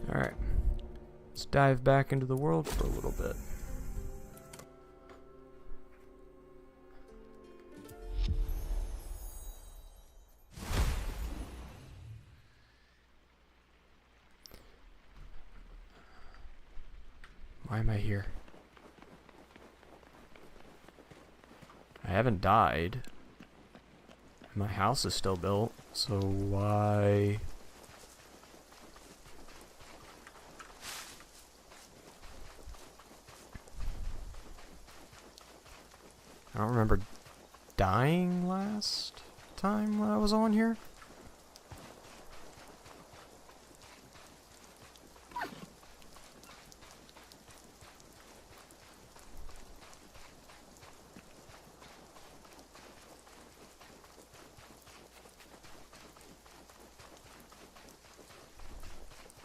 Alright. Let's dive back into the world for a little bit. Why am I here? I haven't died. My house is still built, so why? I don't remember dying last time when I was on here.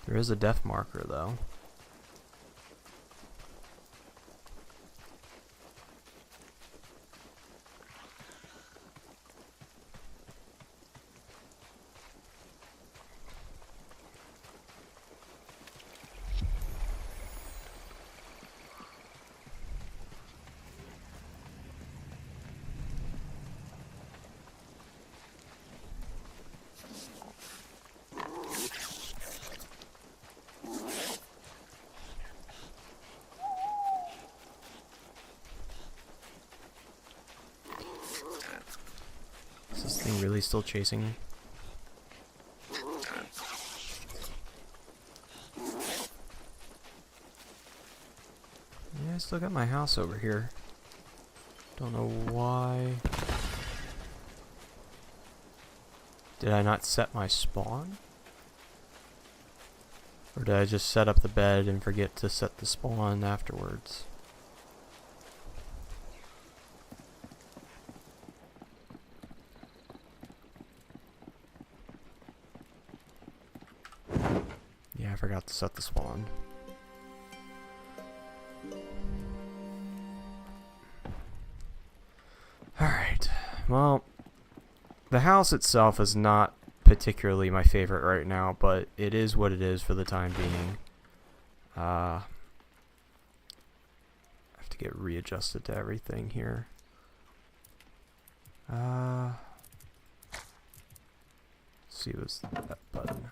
There is a death marker, though. Is this thing really still chasing me? Yeah, I still got my house over here. Don't know why. Did I not set my spawn? Or did I just set up the bed and forget to set the spawn afterwards? Yeah, I forgot to set the spawn. Alright, well, the house itself is not particularly my favorite right now, but it is what it is for the time being. I have to get readjusted to everything here. Let's see, what's that button?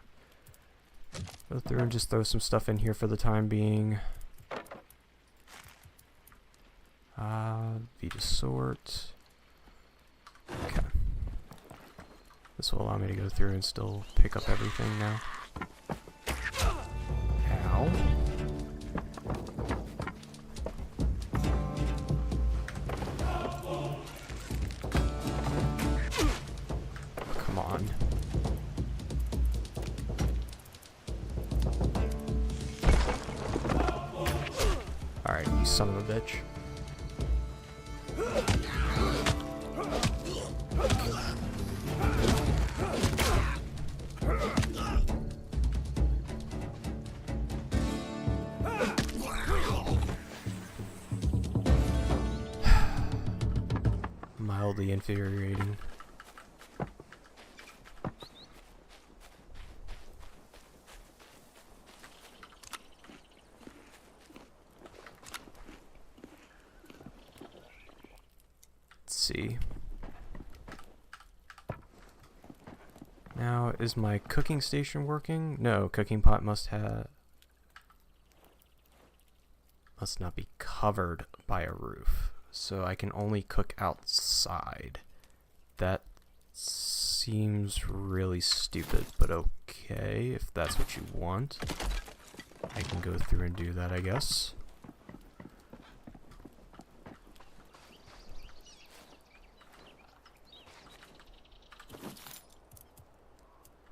Go through and just throw some stuff in here for the time being. V to sort. Okay. This will allow me to go through and still pick up everything now. Ow. Come on. Alright, you son of a bitch. Mildly infuriating. Let's see. Now, is my cooking station working? No, cooking pot must not be covered by a roof. So I can only cook outside. That seems really stupid, but okay, if that's what you want. I can go through and do that, I guess.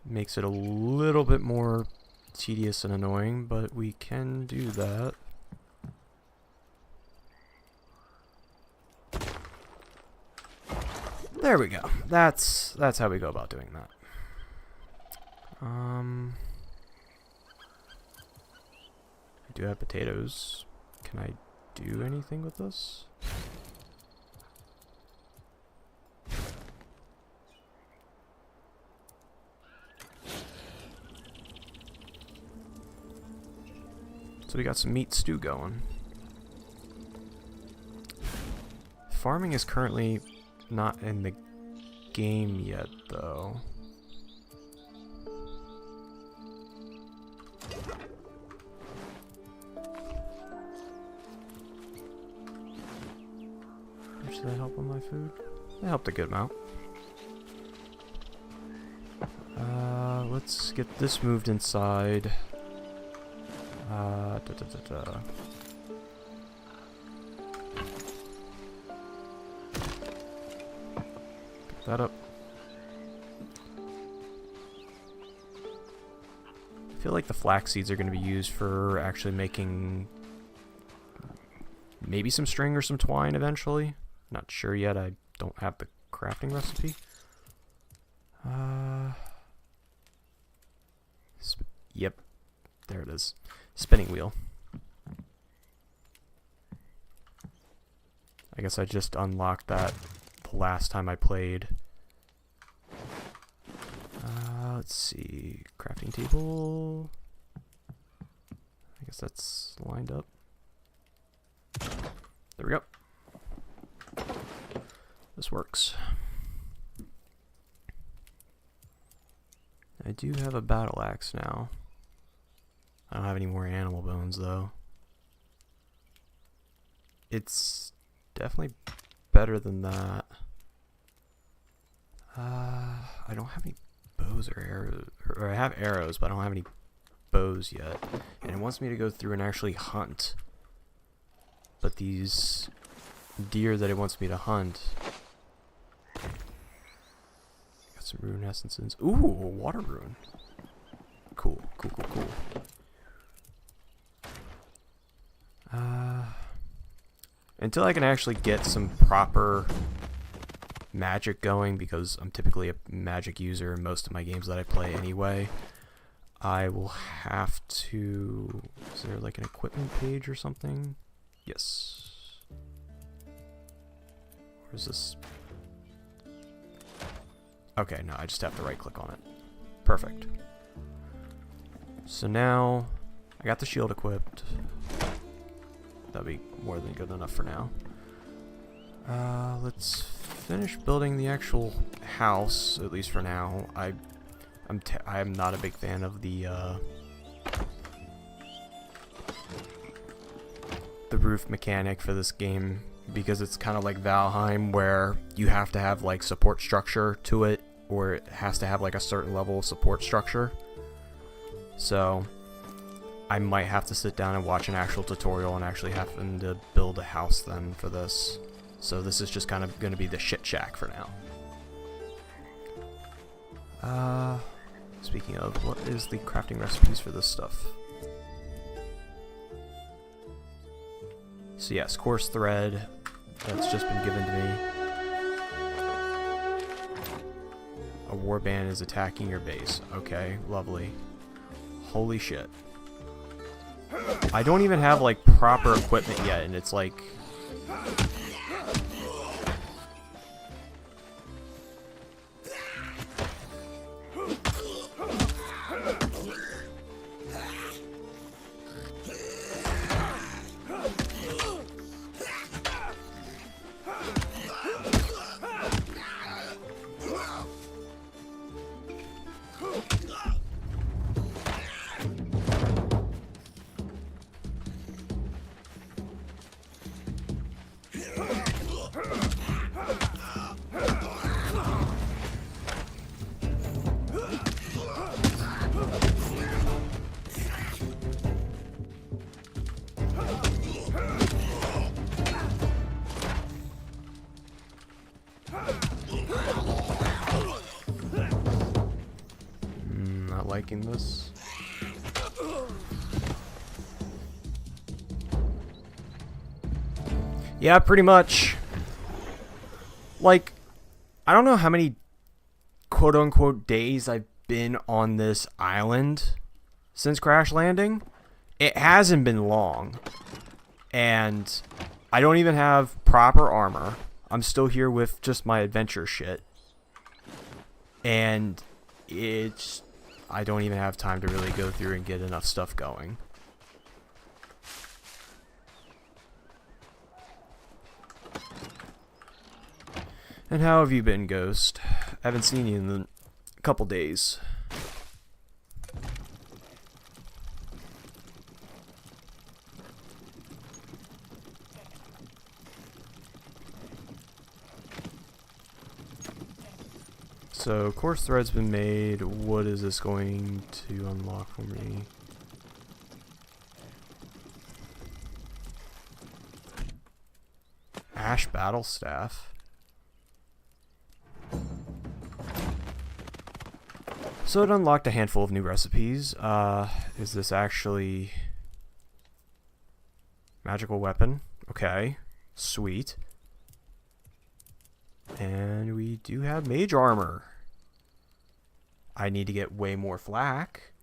Makes it a little bit more tedious and annoying, but we can do that. There we go. That's how we go about doing that. I do have potatoes. Can I do anything with this? So we got some meat stew going. Farming is currently not in the game yet, though. Did that help on my food? That helped a good amount. Let's get this moved inside. Pick that up. I feel like the flax seeds are going to be used for actually making maybe some string or some twine eventually. Not sure yet. I don't have the crafting recipe. Yep, there it is. Spinning wheel. I guess I just unlocked that the last time I played. Let's see. Crafting table. I guess that's lined up. There we go. This works. I do have a battle axe now. I don't have any more animal bones though. It's definitely better than that. I don't have any bows or arrows, or I have arrows, but I don't have any bows yet. And it wants me to go through and actually hunt. But these deer that it wants me to hunt. Got some rune essences. Ooh, a water rune. Cool, cool, cool, cool. Until I can actually get some proper magic going, because I'm typically a magic user in most of my games that I play anyway, I will have to... Is there like an equipment page or something? Yes. Where's this? Okay, no, I just have to right click on it. Perfect. So now I got the shield equipped. That'll be more than good enough for now. Let's finish building the actual house, at least for now. I'm not a big fan of the roof mechanic for this game, because it's kind of like Valheim, where you have to have like support structure to it, or it has to have like a certain level of support structure. So I might have to sit down and watch an actual tutorial and actually having to build a house then for this. So this is just kind of going to be the shit shack for now. Speaking of, what is the crafting recipes for this stuff? So yes, coarse thread, that's just been given to me. A warband is attacking your base. Okay, lovely. Holy shit. I don't even have like proper equipment yet, and it's like... Not liking this. Yeah, pretty much. Like, I don't know how many quote-unquote days I've been on this island since crash landing. It hasn't been long. And I don't even have proper armor. I'm still here with just my adventure shit. And I don't even have time to really go through and get enough stuff going. And how have you been, Ghost? I haven't seen you in a couple days. So, course thread's been made. What is this going to unlock for me? Ash Battle Staff. So it unlocked a handful of new recipes. Is this actually magical weapon? Okay, sweet. And we do have mage armor. I need to get way more flak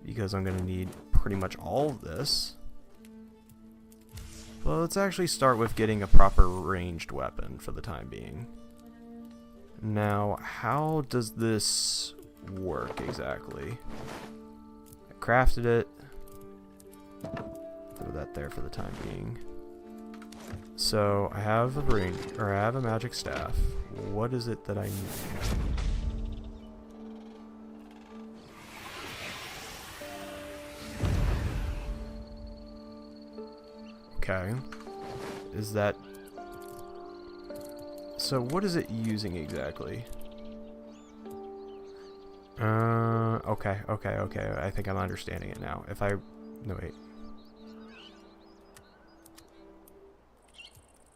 because I'm gonna need pretty much all of this. Well, let's actually start with getting a proper ranged weapon for the time being. Now, how does this work exactly? I crafted it. Throw that there for the time being. So, I have a I have a magic staff. What is it that I need? Okay. Is that... So what is it using exactly? Okay. I think I'm understanding it now. If I... No, wait.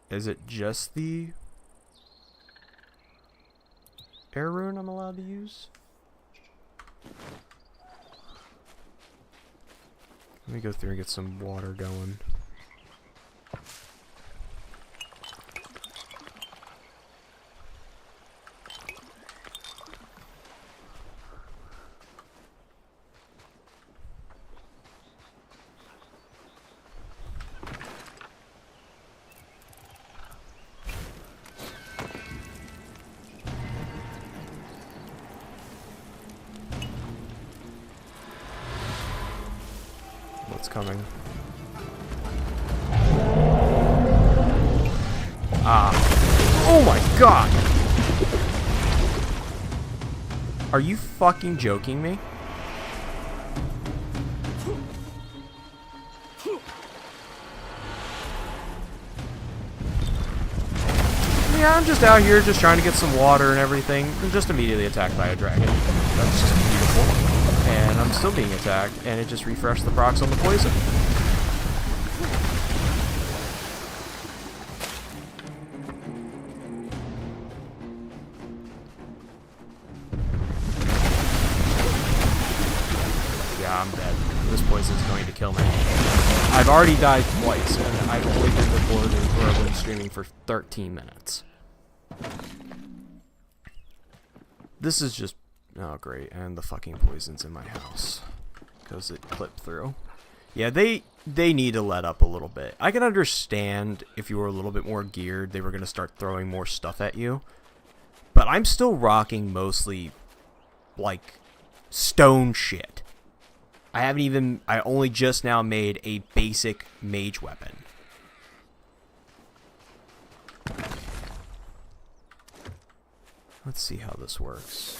Is it just the air rune I'm allowed to use? Let me go through and get some water going. What's coming? Ah. Oh my god! Are you fucking joking me? Yeah, I'm just out here just trying to get some water and everything. I'm just immediately attacked by a dragon. That's just beautiful. And I'm still being attacked, and it just refreshed the procs on the poison. Yeah, I'm dead. This poison's going to kill me. I've already died twice, and I've only been recording or I've been streaming for 13 minutes. This is just... Oh, great. And the fucking poison's in my house. Because it clipped through. Yeah, they need to let up a little bit. I can understand if you were a little bit more geared, they were going to start throwing more stuff at you. But I'm still rocking mostly, like, stone shit. I only just now made a basic mage weapon. Let's see how this works.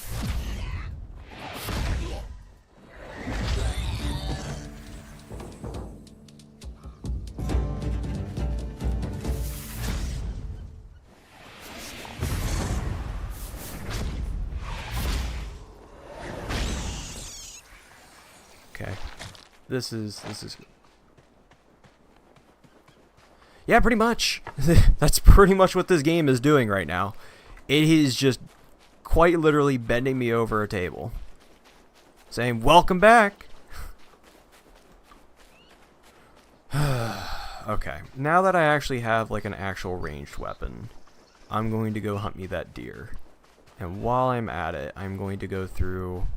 Okay. This is Yeah, pretty much. That's pretty much what this game is doing right now. It is just quite literally bending me over a table. Saying, welcome back! Okay, now that I actually have like an actual ranged weapon, I'm going to go hunt me that deer. And while I'm at it, I'm going to go through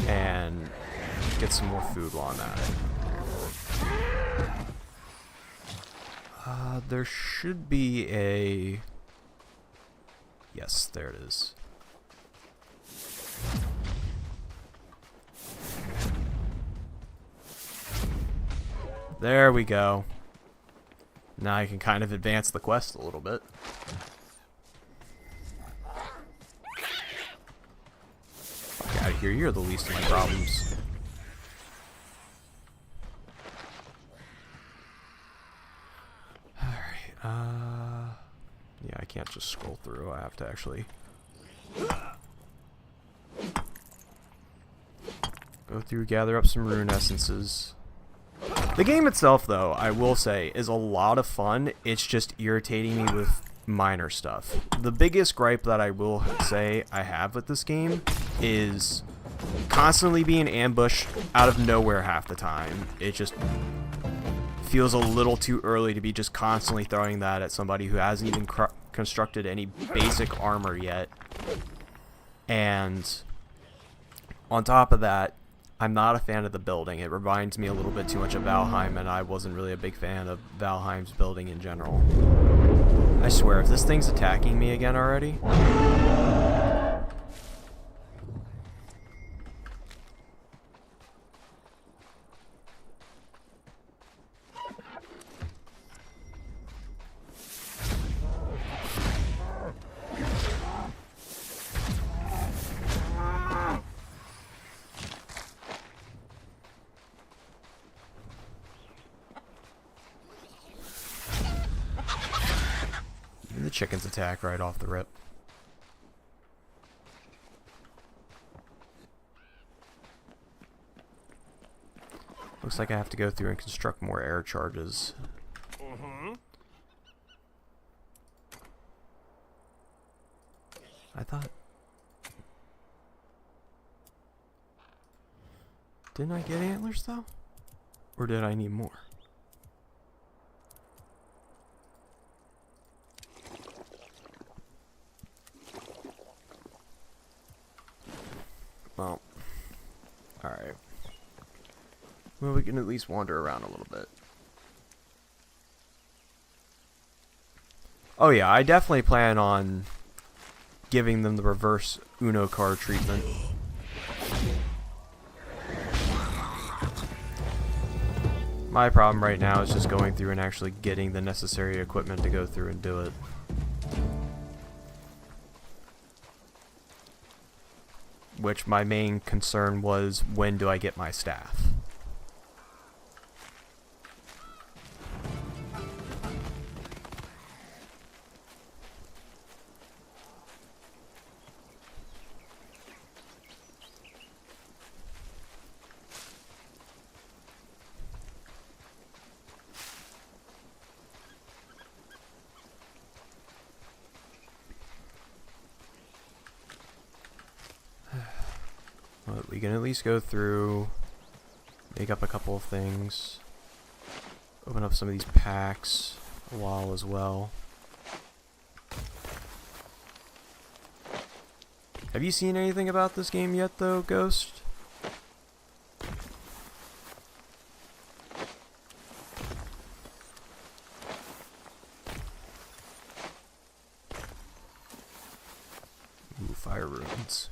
and get some more food while I'm at it. There should be a... Yes, there it is. There we go. Now I can kind of advance the quest a little bit. Fuck out of here, you're the least of my problems. Alright, yeah, I can't just scroll through, I have to actually go through, gather up some rune essences. The game itself, though, I will say, is a lot of fun. It's just irritating me with minor stuff. The biggest gripe that I will say I have with this game is constantly being ambushed out of nowhere half the time. It just feels a little too early to be just constantly throwing that at somebody who hasn't even constructed any basic armor yet. And on top of that, I'm not a fan of the building. It reminds me a little bit too much of Valheim, and I wasn't really a big fan of Valheim's building in general. I swear, if this thing's attacking me again already... The chickens attack right off the rip. Looks like I have to go through and construct more air charges. I thought... Didn't I get antlers though? Or did I need more? Well, alright. Well, we can at least wander around a little bit. Oh yeah, I definitely plan on giving them the reverse Uno card treatment. My problem right now is just going through and actually getting the necessary equipment to go through and do it. Which my main concern was, when do I get my staff? Well, we can at least go through, make up a couple of things, open up some of these packs a while as well. Have you seen anything about this game yet though, Ghost? Ooh, fire runes.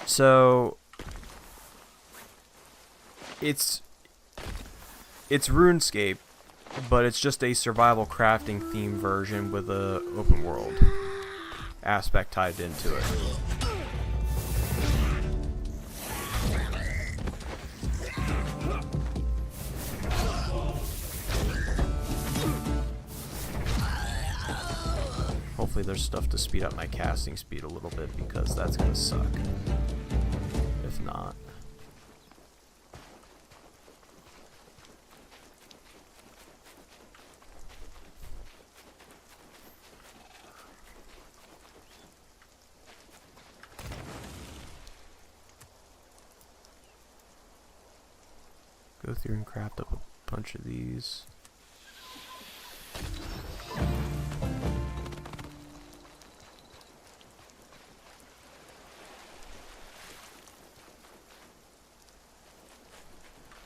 So it's Runescape, but it's just a survival crafting theme version with a open world aspect tied into it. Hopefully there's stuff to speed up my casting speed a little bit, because that's gonna suck if not. Go through and craft up a bunch of these.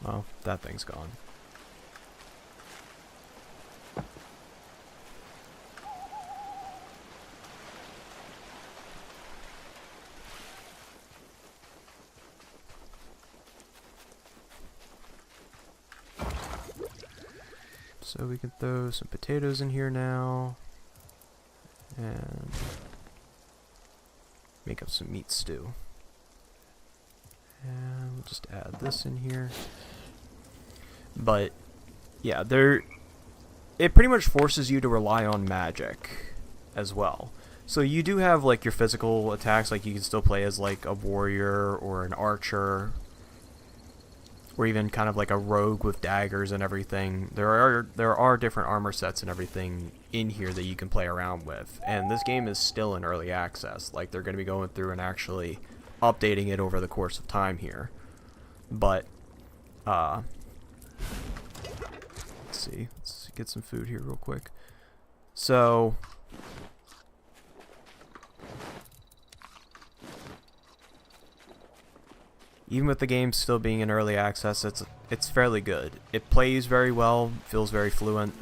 Well, that thing's gone. So we can throw some potatoes in here now. And make up some meat stew. And we'll just add this in here. But yeah, it pretty much forces you to rely on magic as well. So you do have like your physical attacks, like you can still play as like a warrior or an archer, or even kind of like a rogue with daggers and everything. There are different armor sets and everything in here that you can play around with. And this game is still in early access. Like they're going to be going through and actually updating it over the course of time here. But let's see. Let's get some food here real quick. So even with the game still being in early access, it's fairly good. It plays very well, feels very fluent.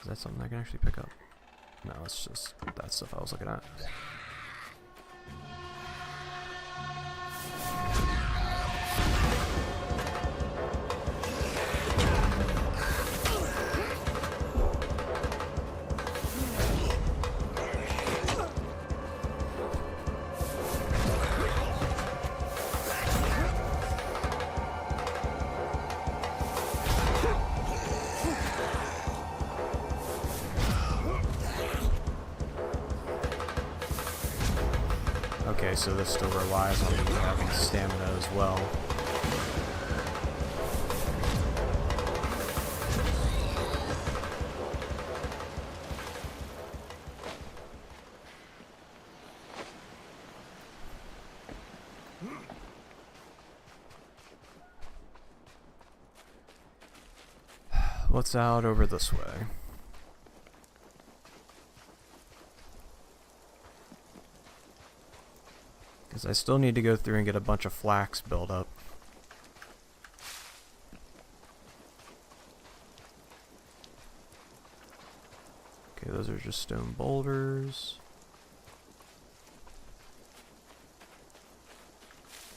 Is that something I can actually pick up? No, it's just that stuff I was looking at. Okay, so this still relies on me having stamina as well. What's out over this way? Because I still need to go through and get a bunch of flax built up. Okay, those are just stone boulders.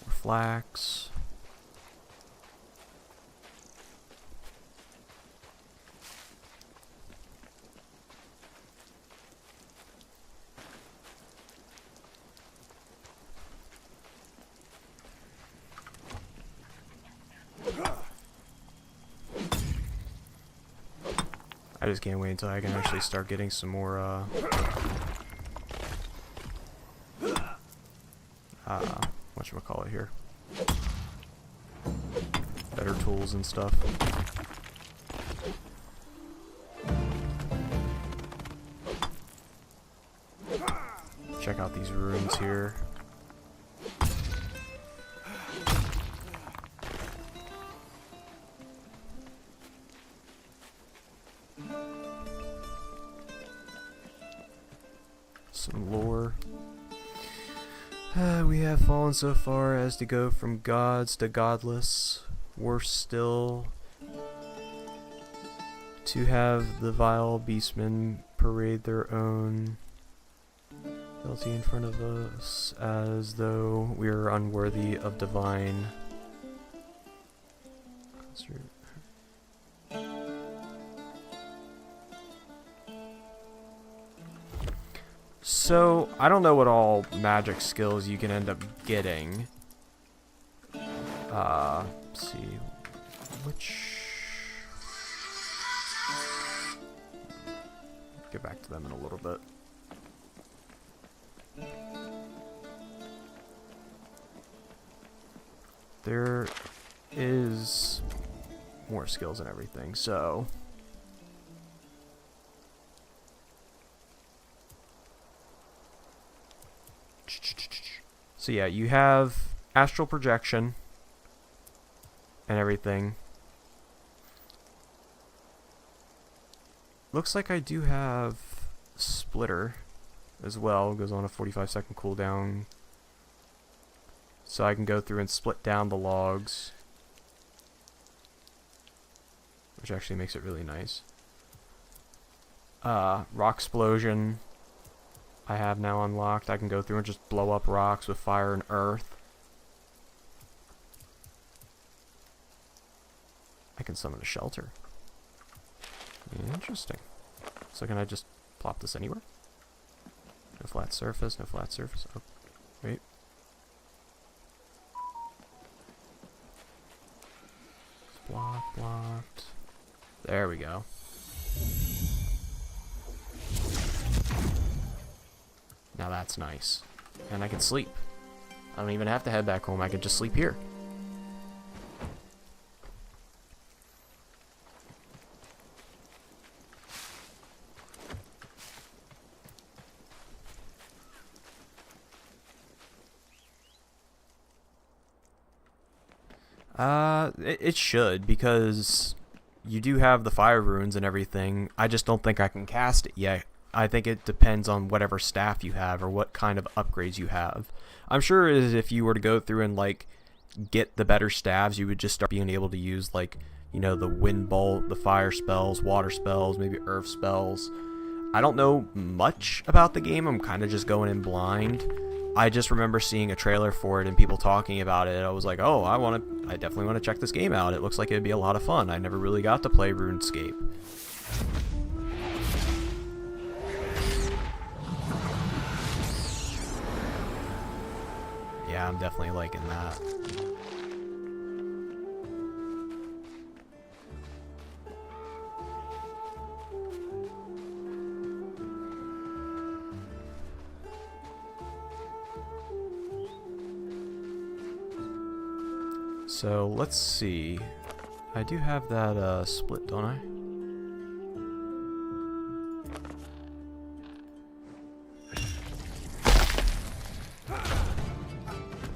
More flax. I just can't wait until I can actually start getting some more, whatchamacallit here. Better tools and stuff. Check out these ruins here. Some lore. We have fallen so far as to go from gods to godless. Worse still, to have the vile beastmen parade their own fealty in front of us as though we are unworthy of divine. So, I don't know what all magic skills you can end up getting. Let's see. Get back to them in a little bit. There is more skills and everything, so... So yeah, you have astral projection and everything. Looks like I do have splitter as well. It goes on a 45-second cooldown. So I can go through and split down the logs, which actually makes it really nice. Rock explosion I have now unlocked. I can go through and just blow up rocks with fire and earth. I can summon a shelter. Interesting. So can I just plop this anywhere? No flat surface, no flat surface. Oh, wait. Blocked. There we go. Now that's nice. And I can sleep. I don't even have to head back home. I can just sleep here. It should, because you do have the fire runes and everything. I just don't think I can cast it yet. I think it depends on whatever staff you have or what kind of upgrades you have. I'm sure if you were to go through and like get the better staves, you would just start being able to use like, you know, the wind bolt, the fire spells, water spells, maybe earth spells. I don't know much about the game. I'm kind of just going in blind. I just remember seeing a trailer for it and people talking about it. I was like, oh, I definitely want to check this game out. It looks like it'd be a lot of fun. I never really got to play Runescape. Yeah, I'm definitely liking that. So let's see. I do have that split, don't I?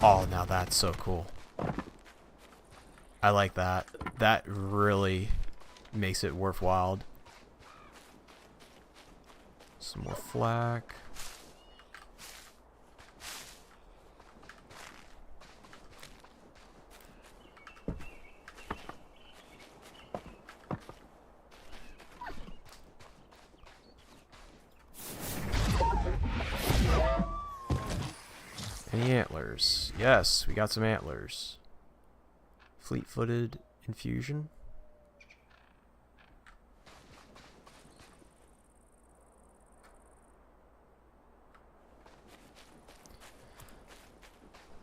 Oh, now that's so cool. I like that. That really makes it worthwhile. Some more flak. Any antlers? Yes, we got some antlers. Fleet-footed infusion.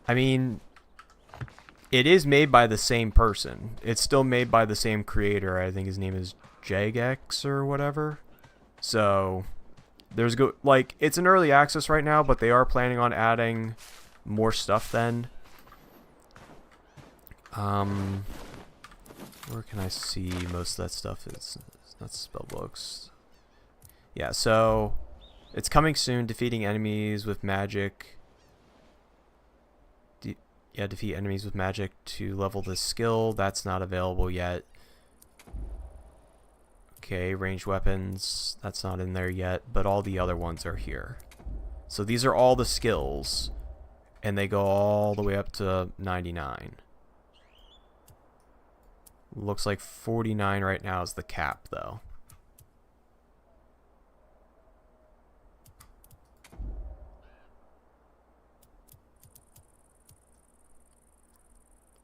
I mean, it is made by the same person. It's still made by the same creator. I think his name is Jagex or whatever. So there's like, it's an early access right now, but they are planning on adding more stuff then. Where can I see most of that stuff? It's not spellbooks. Yeah, so it's coming soon. Defeating enemies with magic. Defeat enemies with magic to level this skill. That's not available yet. Okay, ranged weapons. That's not in there yet, but all the other ones are here. So these are all the skills, and they go all the way up to 99. Looks like 49 right now is the cap, though.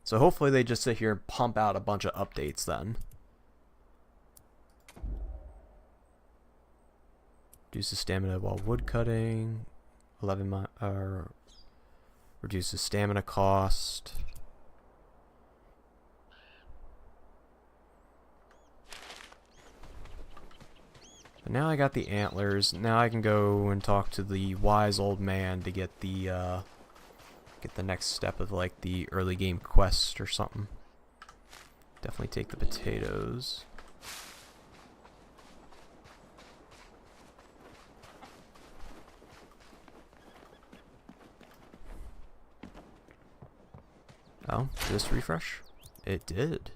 So hopefully they just sit here and pump out a bunch of updates then. Reduces stamina while wood cutting. 11 reduces stamina cost. But now I got the antlers. Now I can go and talk to the wise old man to get the next step of like the early game quest or something. Definitely take the potatoes. Oh, did this refresh? It did.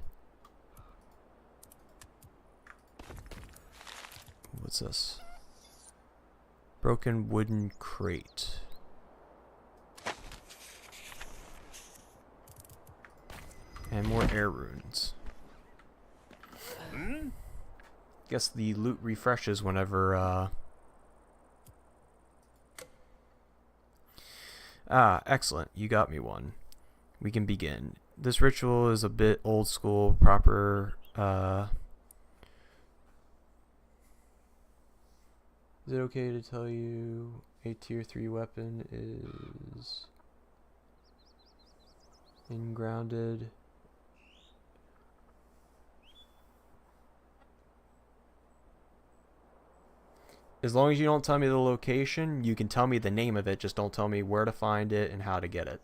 What's this? Broken wooden crate. And more air runes. Guess the loot refreshes whenever, Ah, excellent. You got me one. We can begin. This ritual is a bit old school, proper Is it okay to tell you a tier 3 weapon is grounded? As long as you don't tell me the location, you can tell me the name of it, just don't tell me where to find it and how to get it.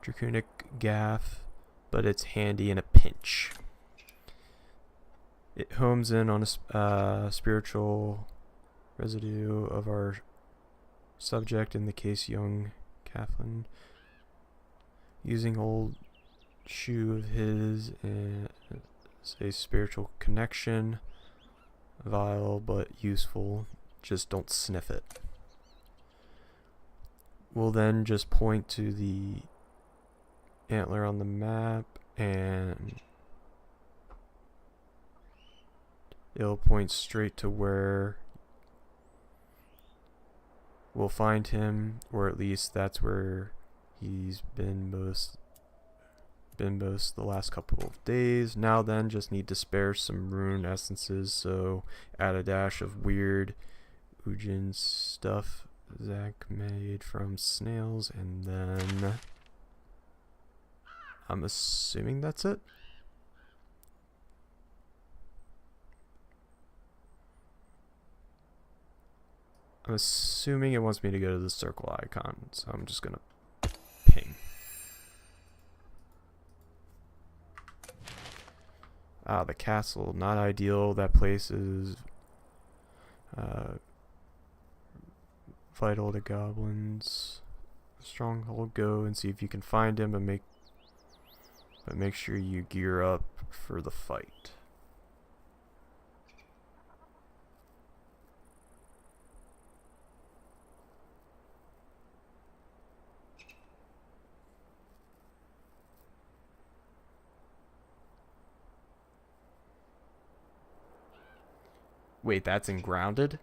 Draconic gaff, but it's handy in a pinch. It homes in on a spiritual residue of our subject, in the case young Catherine, using old shoe of his and a spiritual connection, vile but useful, just don't sniff it. We'll then just point to the antler on the map and it'll point straight to where we'll find him, or at least that's where he's been most the last couple of days. Now then, just need to spare some rune essences, so add a dash of weird Ujin stuff Zach made from snails, and then I'm assuming that's it. I'm assuming it wants me to go to the circle icon, so I'm just gonna ping. Ah, the castle, not ideal. That place is vital to goblins. Stronghold, go and see if you can find him, but make sure you gear up for the fight. Wait, that's in grounded?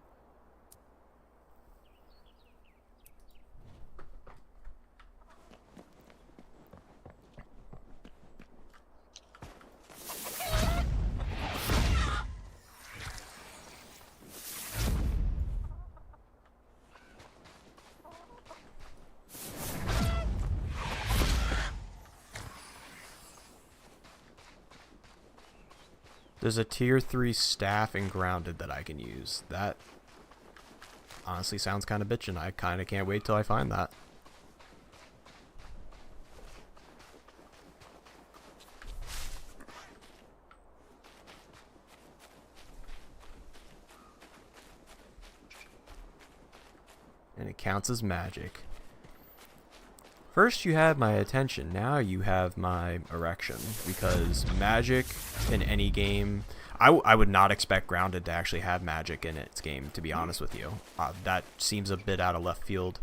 There's a tier 3 staff and grounded that I can use. That honestly sounds kind of bitchin'. I kind of can't wait till I find that. And it counts as magic. First you had my attention, now you have my erection, because magic in any game, I would not expect Grounded to actually have magic in its game, to be honest with you. That seems a bit out of left field.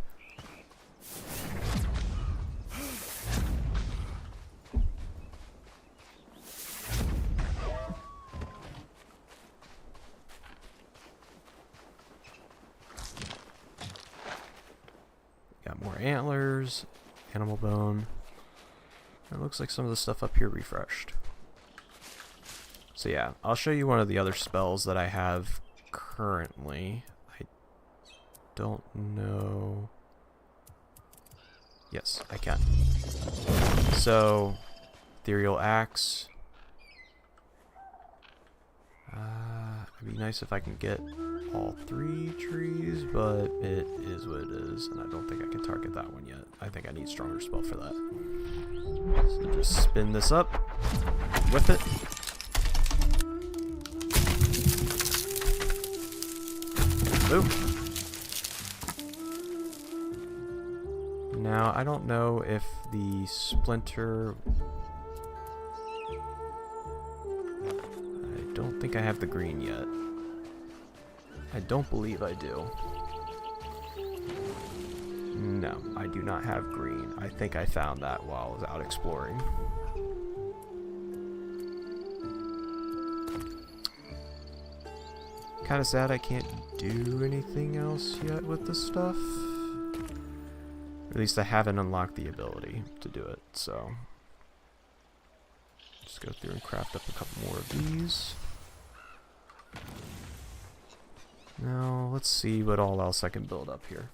Got more antlers. Animal bone. It looks like some of the stuff up here refreshed. So yeah, I'll show you one of the other spells that I have currently. I don't know. Yes, I can. So, Ethereal Axe. It'd be nice if I can get all 3 trees, but it is what it is, and I don't think I can target that one yet. I think I need stronger spell for that. So just spin this up, whip it. Boom. Now, I don't know if the splinter... I don't think I have the green yet. I don't believe I do. No, I do not have green. I think I found that while I was out exploring. Kind of sad I can't do anything else yet with this stuff. At least I haven't unlocked the ability to do it, so just go through and craft up a couple more of these. Now, let's see what all else I can build up here.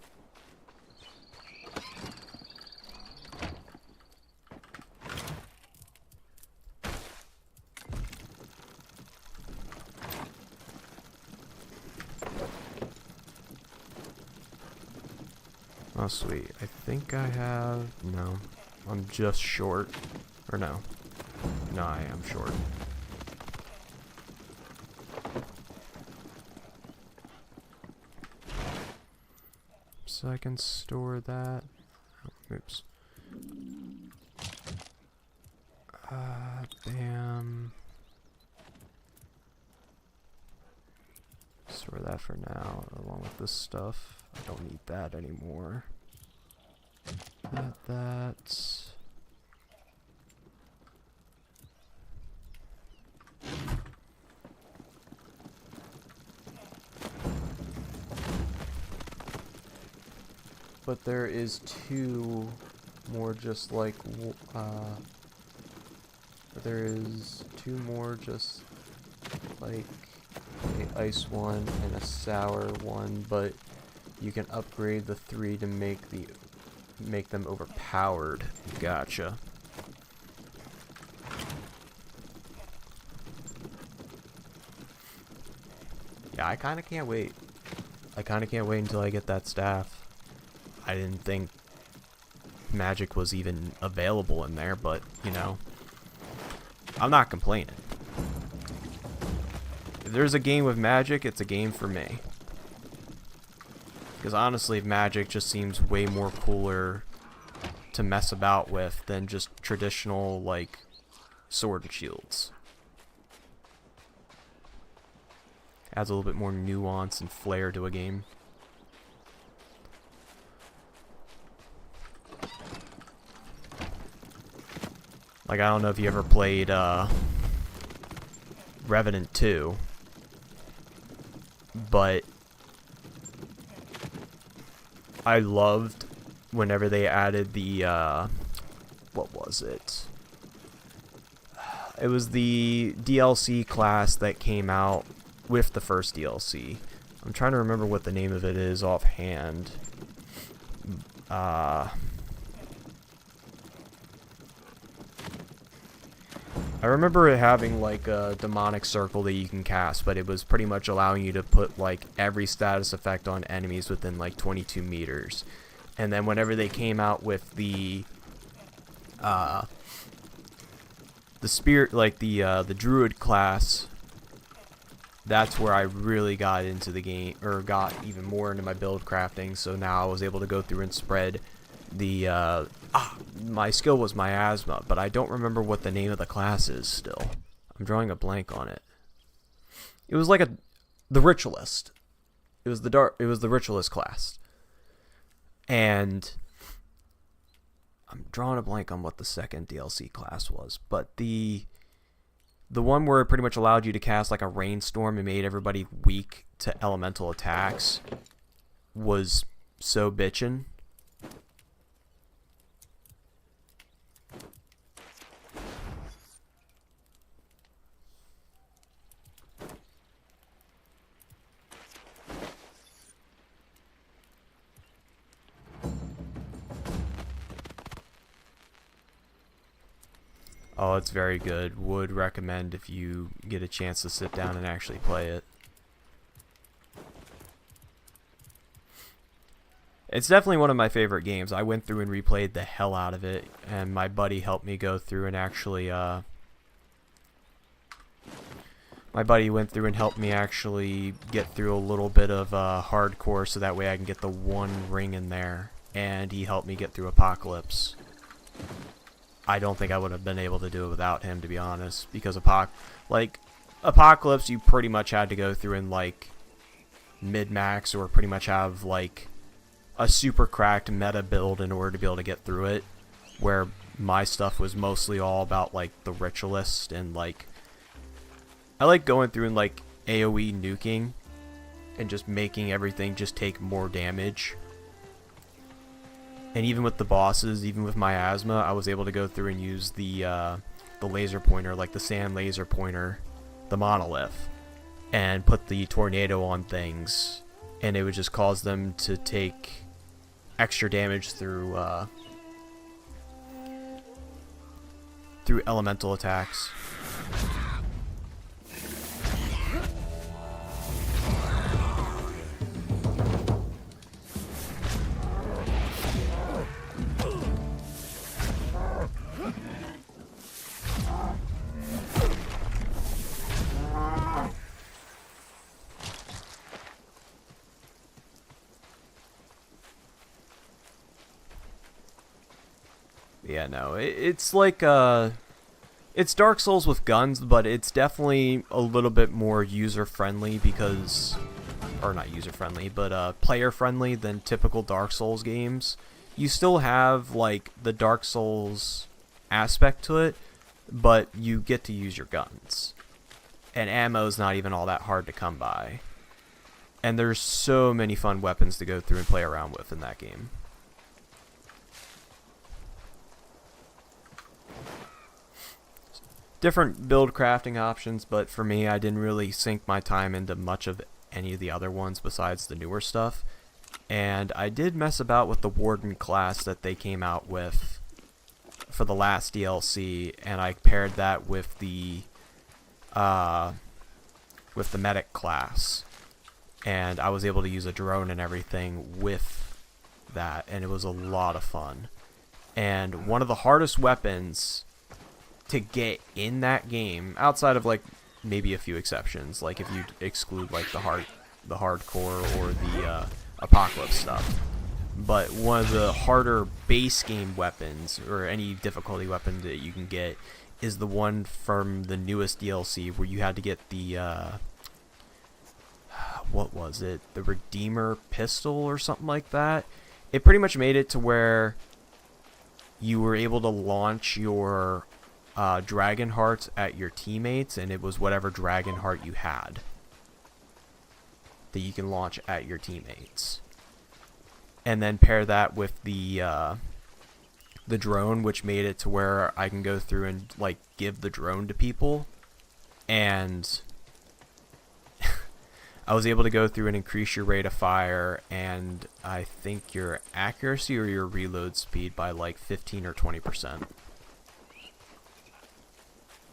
Oh, sweet. I think I have... No. I'm just short. Or no. No, I am short. So I can store that. Oh, oops. Bam. Store that for now, along with this stuff. I don't need that anymore. That's... But there is two more just like, there is two more just like an ice one and a sour one, but you can upgrade the three to make them overpowered. Gotcha. Yeah, I kinda can't wait. I kinda can't wait until I get that staff. I didn't think magic was even available in there, but, you know, I'm not complaining. If there's a game with magic, it's a game for me. Because honestly, magic just seems way more cooler to mess about with than just traditional, like, sword and shields. Adds a little bit more nuance and flair to a game. Like, I don't know if you ever played Revenant 2, but I loved whenever they added the, what was it? It was the DLC class that came out with the first DLC. I'm trying to remember what the name of it is offhand. I remember it having like a demonic circle that you can cast, but it was pretty much allowing you to put like every status effect on enemies within like 22 meters. And then whenever they came out with the spirit, like the druid class, that's where I really got into the game, or got even more into my build crafting. So now I was able to go through and spread the my skill was miasma, but I don't remember what the name of the class is still. I'm drawing a blank on it. It was like the ritualist. It was the ritualist class. And I'm drawing a blank on what the second DLC class was, but the one where it pretty much allowed you to cast like a rainstorm and made everybody weak to elemental attacks was so bitchin'. Oh, it's very good. Would recommend if you get a chance to sit down and actually play it. It's definitely one of my favorite games. I went through and replayed the hell out of it, and my buddy helped me go through and actually, get through a little bit of hardcore so that way I can get the one ring in there, and he helped me get through Apocalypse. I don't think I would have been able to do it without him, to be honest, because Apocalypse, you pretty much had to go through and like mid-max or pretty much have like a super cracked meta build in order to be able to get through it, where my stuff was mostly all about like the ritualist, and like I like going through and like AoE nuking and just making everything just take more damage. And even with the bosses, even with my asthma, I was able to go through and use the laser pointer, like the sand laser pointer, the monolith, and put the tornado on things, and it would just cause them to take extra damage through elemental attacks. Yeah, no, it's like it's Dark Souls with guns, but it's definitely a little bit more user-friendly because, or not user-friendly, but player-friendly than typical Dark Souls games. You still have like the Dark Souls aspect to it, but you get to use your guns, and ammo's not even all that hard to come by. And there's so many fun weapons to go through and play around with in that game. Different build crafting options, but for me, I didn't really sink my time into much of any of the other ones besides the newer stuff. And I did mess about with the Warden class that they came out with for the last DLC, and I paired that with the medic class, and I was able to use a drone and everything with that, and it was a lot of fun. And one of the hardest weapons to get in that game, outside of like maybe a few exceptions, like if you exclude like the hardcore or the apocalypse stuff, but one of the harder base game weapons, or any difficulty weapon that you can get, is the one from the newest DLC where you had to get the what was it, the Redeemer pistol or something like that. It pretty much made it to where you were able to launch your dragon hearts at your teammates, and it was whatever dragon heart you had that you can launch at your teammates, and then pair that with the drone, which made it to where I can go through and like give the drone to people, and I was able to go through and increase your rate of fire and I think your accuracy or your reload speed by like 15 or 20%.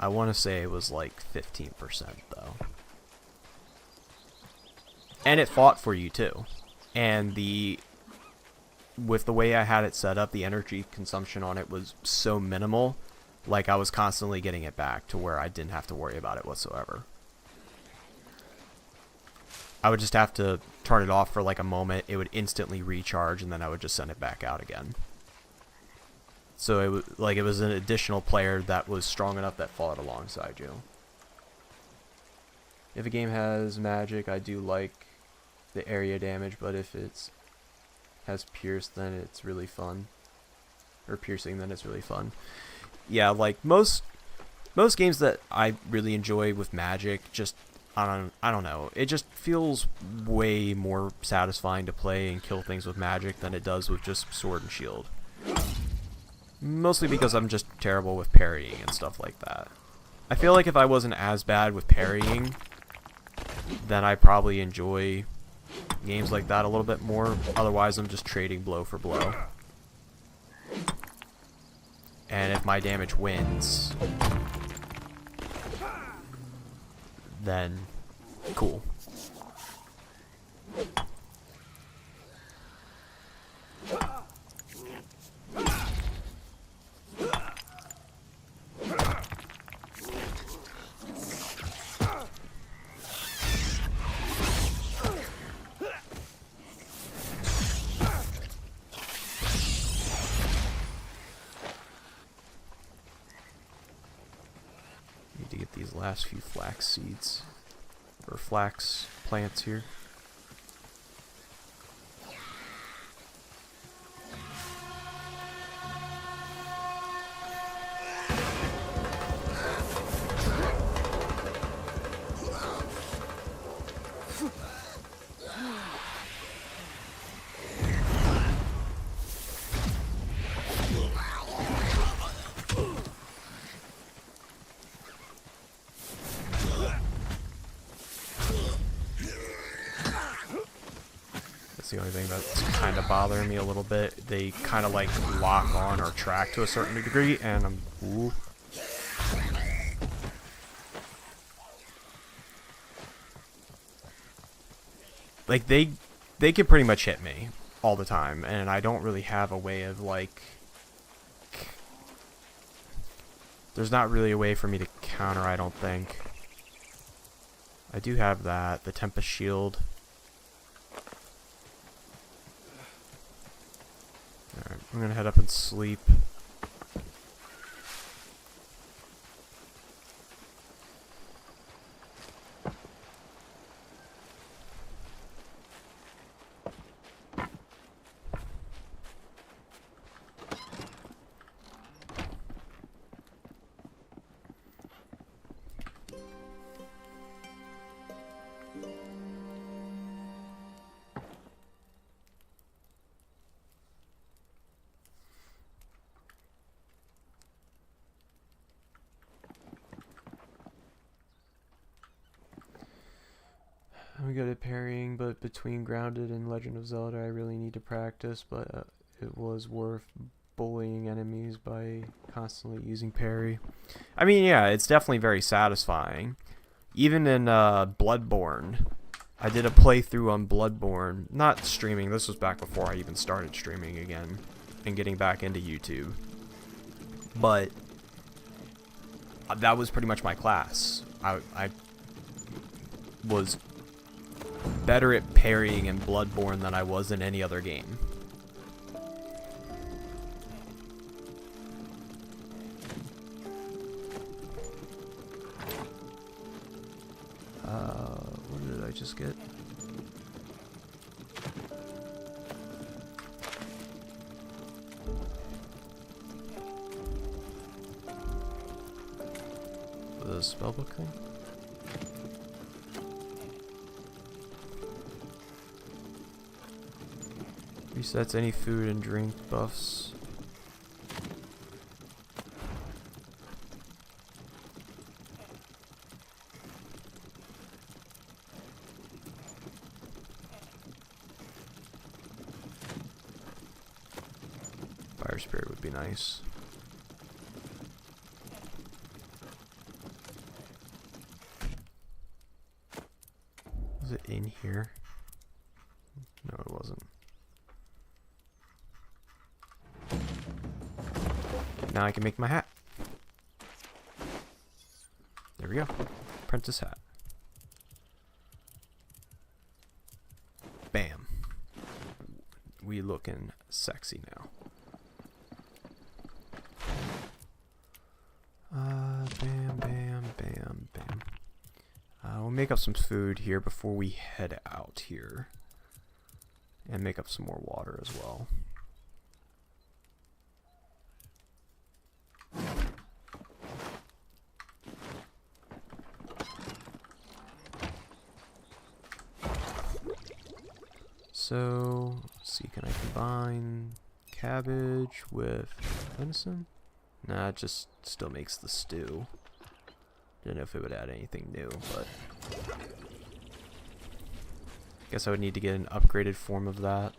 I want to say it was like 15% though. And it fought for you too. And with the way I had it set up, the energy consumption on it was so minimal, like I was constantly getting it back to where I didn't have to worry about it whatsoever. I would just have to turn it off for like a moment, it would instantly recharge, and then I would just send it back out again. So it was an additional player that was strong enough that fought alongside you. If a game has magic, I do like the area damage, but if it has pierce, then it's really fun. Or piercing, then it's really fun. Yeah, like most games that I really enjoy with magic, just I don't know. It just feels way more satisfying to play and kill things with magic than it does with just sword and shield. Mostly because I'm just terrible with parrying and stuff like that. I feel like if I wasn't as bad with parrying, then I probably enjoy games like that a little bit more. Otherwise, I'm just trading blow for blow. And if my damage wins, then cool. Need to get these last few flax seeds, or flax plants here. That's the only thing that's kind of bothering me a little bit. They kind of like lock on or track to a certain degree, and I'm... Ooh. Like, they can pretty much hit me all the time, and I don't really have a way of, like... There's not really a way for me to counter, I don't think. I do have that, the Tempest Shield. Alright, I'm gonna head up and sleep. I'm good at parrying, but between Grounded and Legend of Zelda, I really need to practice, but it was worth bullying enemies by constantly using parry. I mean, yeah, it's definitely very satisfying. Even in Bloodborne, I did a playthrough on Bloodborne, not streaming, this was back before I even started streaming again, and getting back into YouTube. But that was pretty much my class. I was better at parrying in Bloodborne than I was in any other game. What did I just get? The spellbook thing? Resets any food and drink buffs. Fire Spirit would be nice. Was it in here? No, it wasn't. Now I can make my hat. There we go. Apprentice hat. Bam. We looking sexy now. Bam, bam, bam, bam. We'll make up some food here before we head out here. And make up some more water as well. So, let's see, can I combine cabbage with venison? Nah, it just still makes the stew. Didn't know if it would add anything new, but guess I would need to get an upgraded form of that.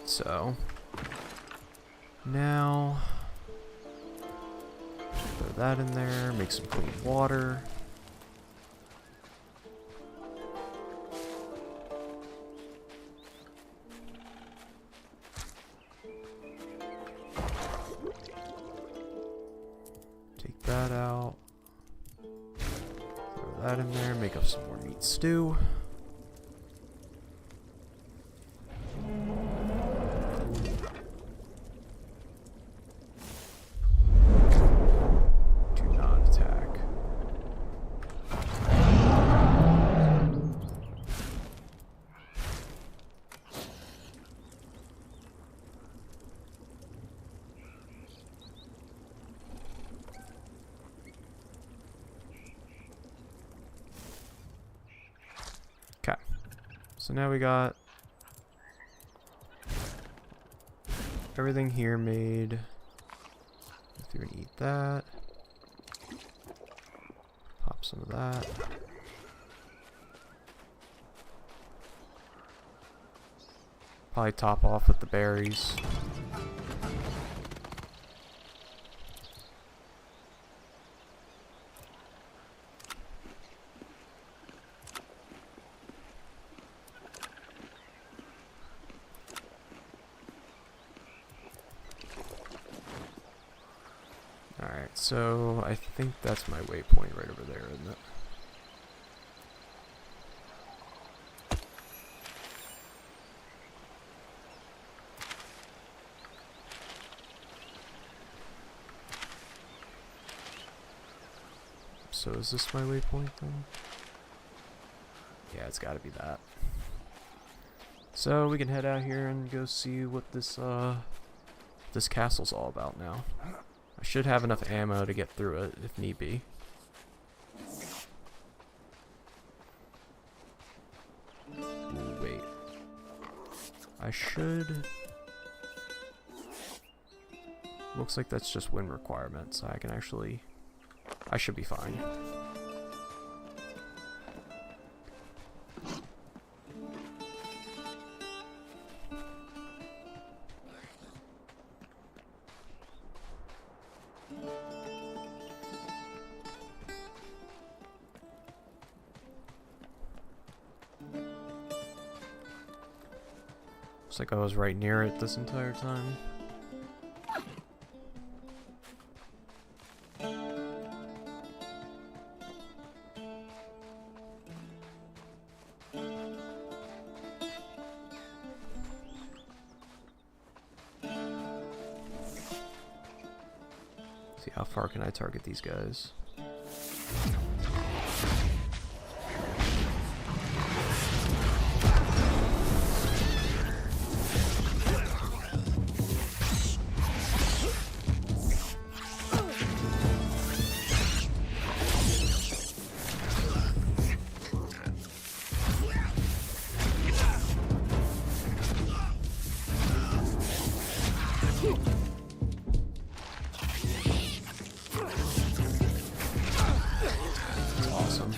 So now throw that in there, make some clean water. Take that out. Throw that in there, make up some more meat stew. So now we got everything here made. If you're gonna eat that, pop some of that. Probably top off with the berries. Alright, so I think that's my waypoint right over there, isn't it? So is this my waypoint then? Yeah, it's gotta be that. So we can head out here and go see what this this castle's all about now. I should have enough ammo to get through it if need be. Ooh, wait. I should... Looks like that's just wind requirements, so I can actually... I should be fine. Looks like I was right near it this entire time. See, how far can I target these guys? Awesome.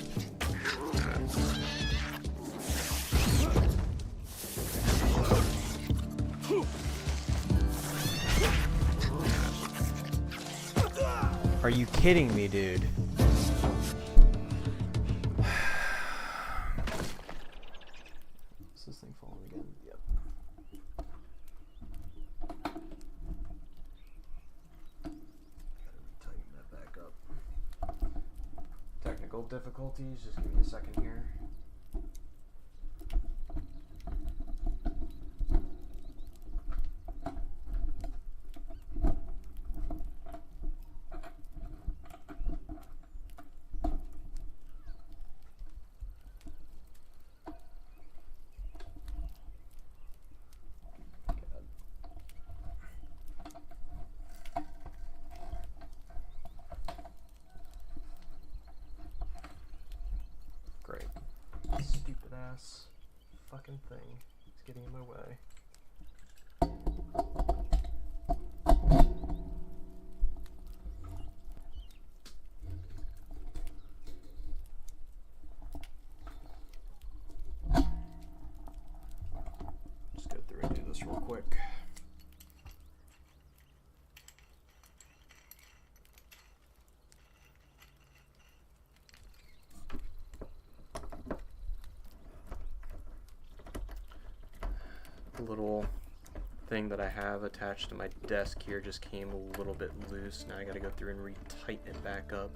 Are you kidding me, dude? Is this thing falling again? Yep. Gotta tighten that back up. Technical difficulties, just give me a second here. Great. Stupid ass fucking thing. It's getting in my way. Just go through and do this real quick. Little thing that I have attached to my desk here just came a little bit loose. Now I gotta go through and re-tighten it back up.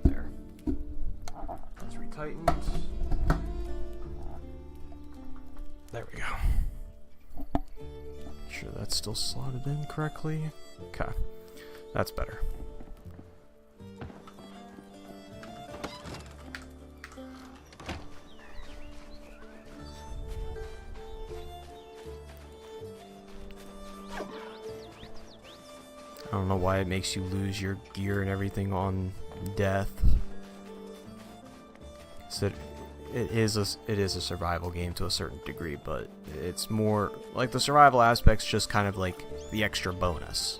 There. That's re-tightened. There we go. Sure that's still slotted in correctly. Okay, that's better. I don't know why it makes you lose your gear and everything on death. So it is a survival game to a certain degree, but it's more like the survival aspect's just kind of like the extra bonus.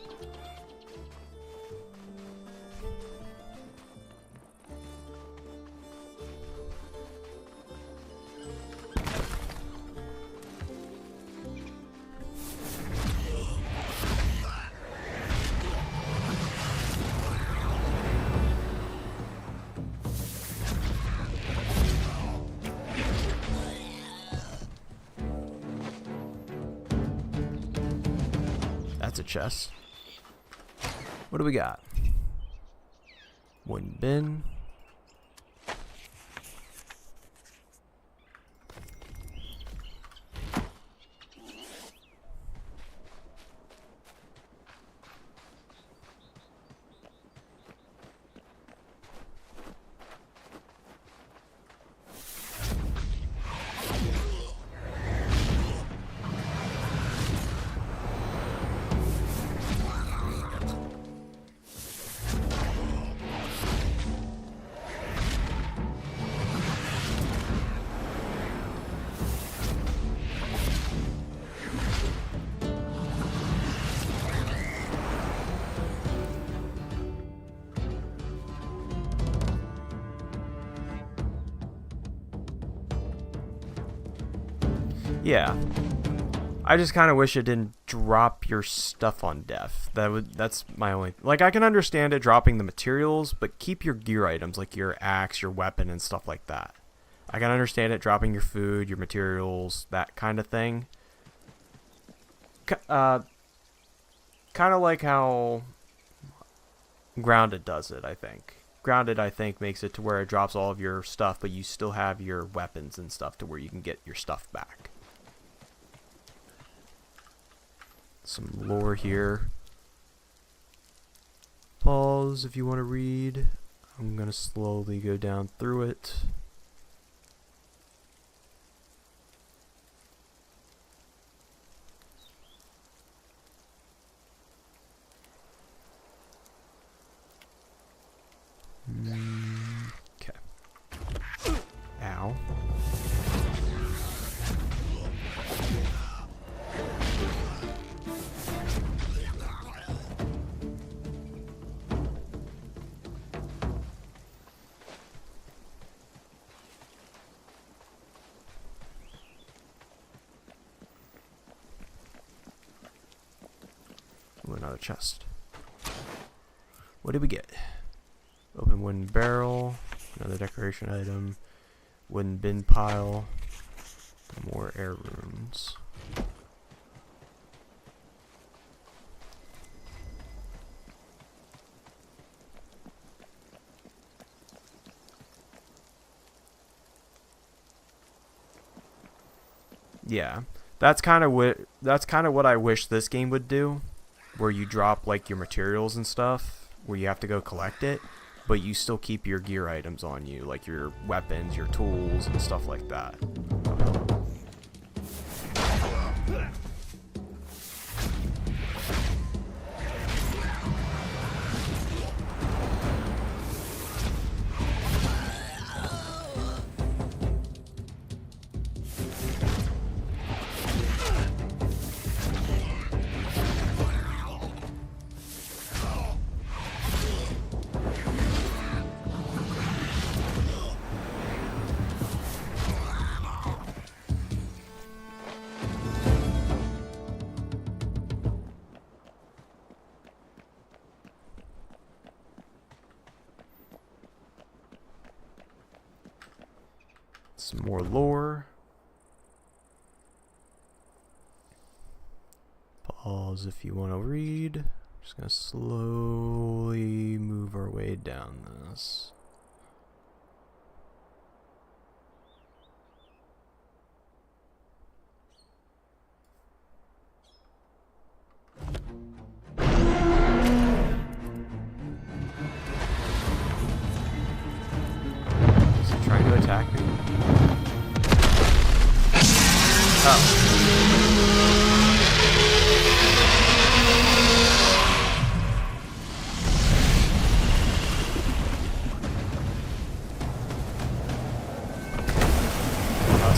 That's a chest. What do we got? Wooden bin. Yeah. I just kind of wish it didn't drop your stuff on death. That's my only... Like, I can understand it dropping the materials, but keep your gear items, like your axe, your weapon, and stuff like that. I can understand it dropping your food, your materials, that kind of thing. Kind of like how Grounded does it, I think. Grounded, I think, makes it to where it drops all of your stuff, but you still have your weapons and stuff to where you can get your stuff back. Some lore here. Pause if you want to read. I'm going to slowly go down through it. Okay. Ow. Ooh, another chest. What did we get? Open wooden barrel, another decoration item, wooden bin pile, more air runes. Yeah, that's kind of what I wish this game would do, where you drop like your materials and stuff, where you have to go collect it, but you still keep your gear items on you, like your weapons, your tools, and stuff like that. Some more lore. Pause if you want to read. Just gonna slowly move our way down this. Is it trying to attack me? Oh.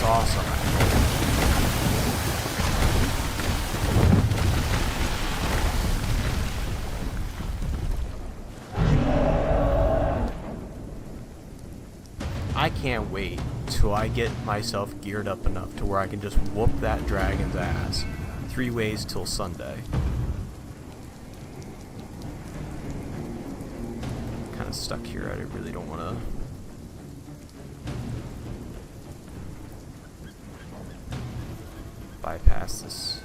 awesome. I can't wait till I get myself geared up enough to where I can just whoop that dragon's ass 3 ways till Sunday. Kind of stuck here. I really don't want to. Bypass this.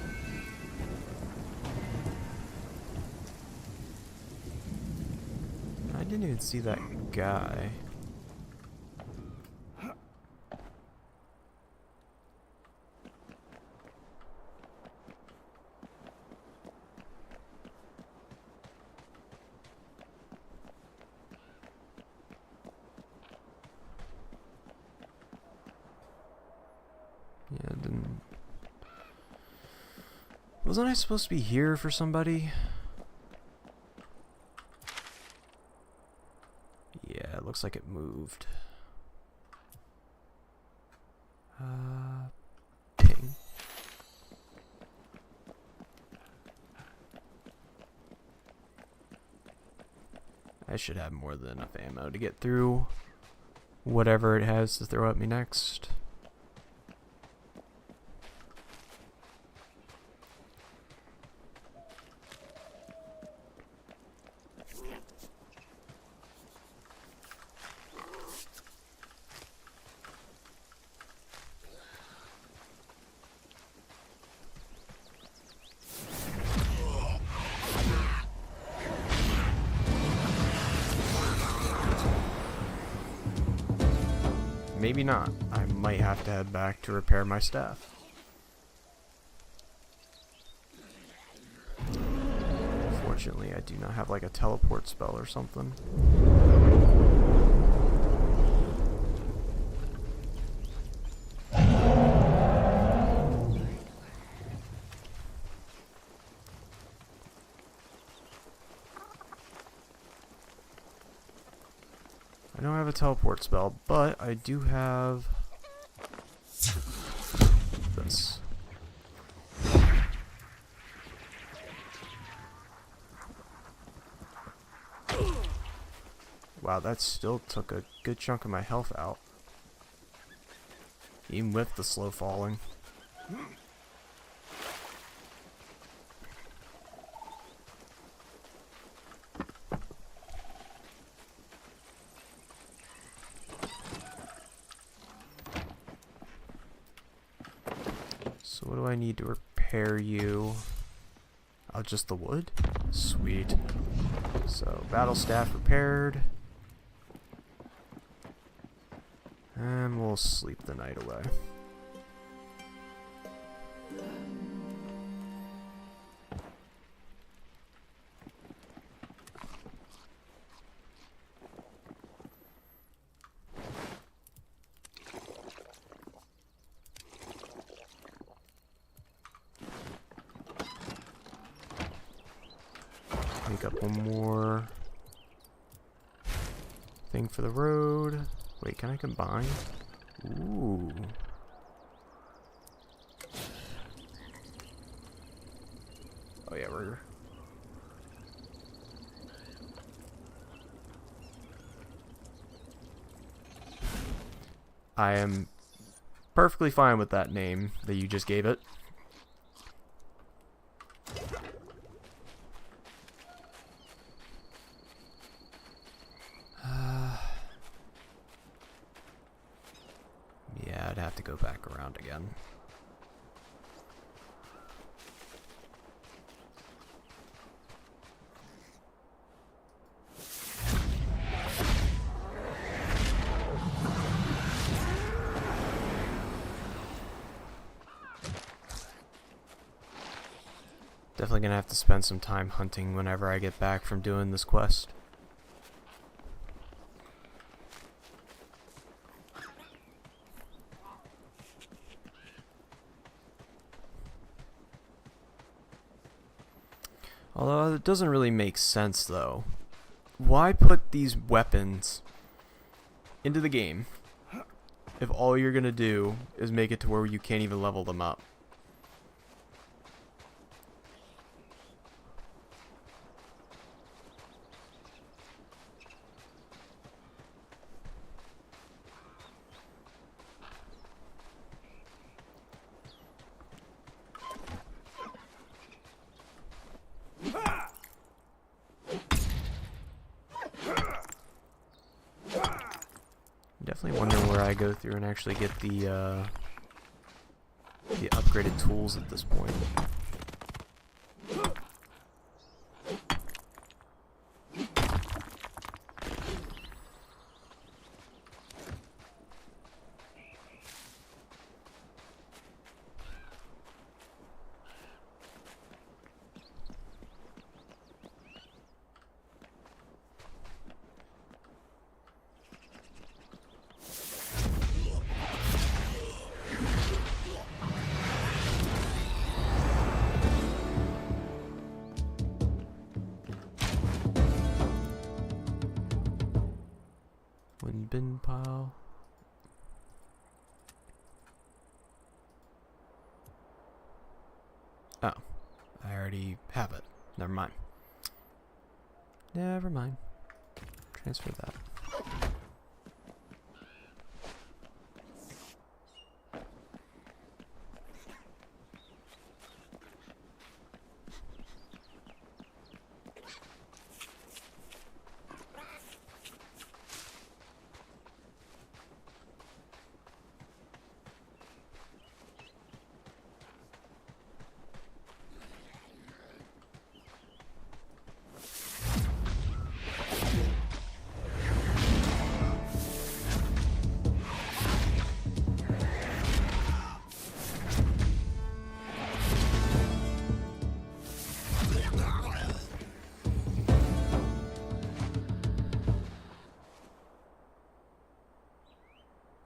I didn't even see that guy. Yeah, didn't. Wasn't I supposed to be here for somebody? Yeah, it looks like it moved. Ping. I should have more than enough ammo to get through whatever it has to throw at me next. Maybe not. I might have to head back to repair my staff. Fortunately, I do not have like a teleport spell or something. I don't have a teleport spell, but I do have this. Wow, that still took a good chunk of my health out. Even with the slow falling. So what do I need to repair you? Oh, just the wood? Sweet. So, battle staff repaired. And we'll sleep the night away. Make up one more thing for the road. Wait, can I combine? Ooh. Oh yeah, we're... I am perfectly fine with that name that you just gave it. Yeah, I'd have to go back around again. Definitely gonna have to spend some time hunting whenever I get back from doing this quest. Although it doesn't really make sense though. Why put these weapons into the game if all you're gonna do is make it to where you can't even level them up. Definitely wondering where I go through and actually get the upgraded tools at this point. Bin pile. Oh, I already have it. Never mind. Never mind. Transfer that.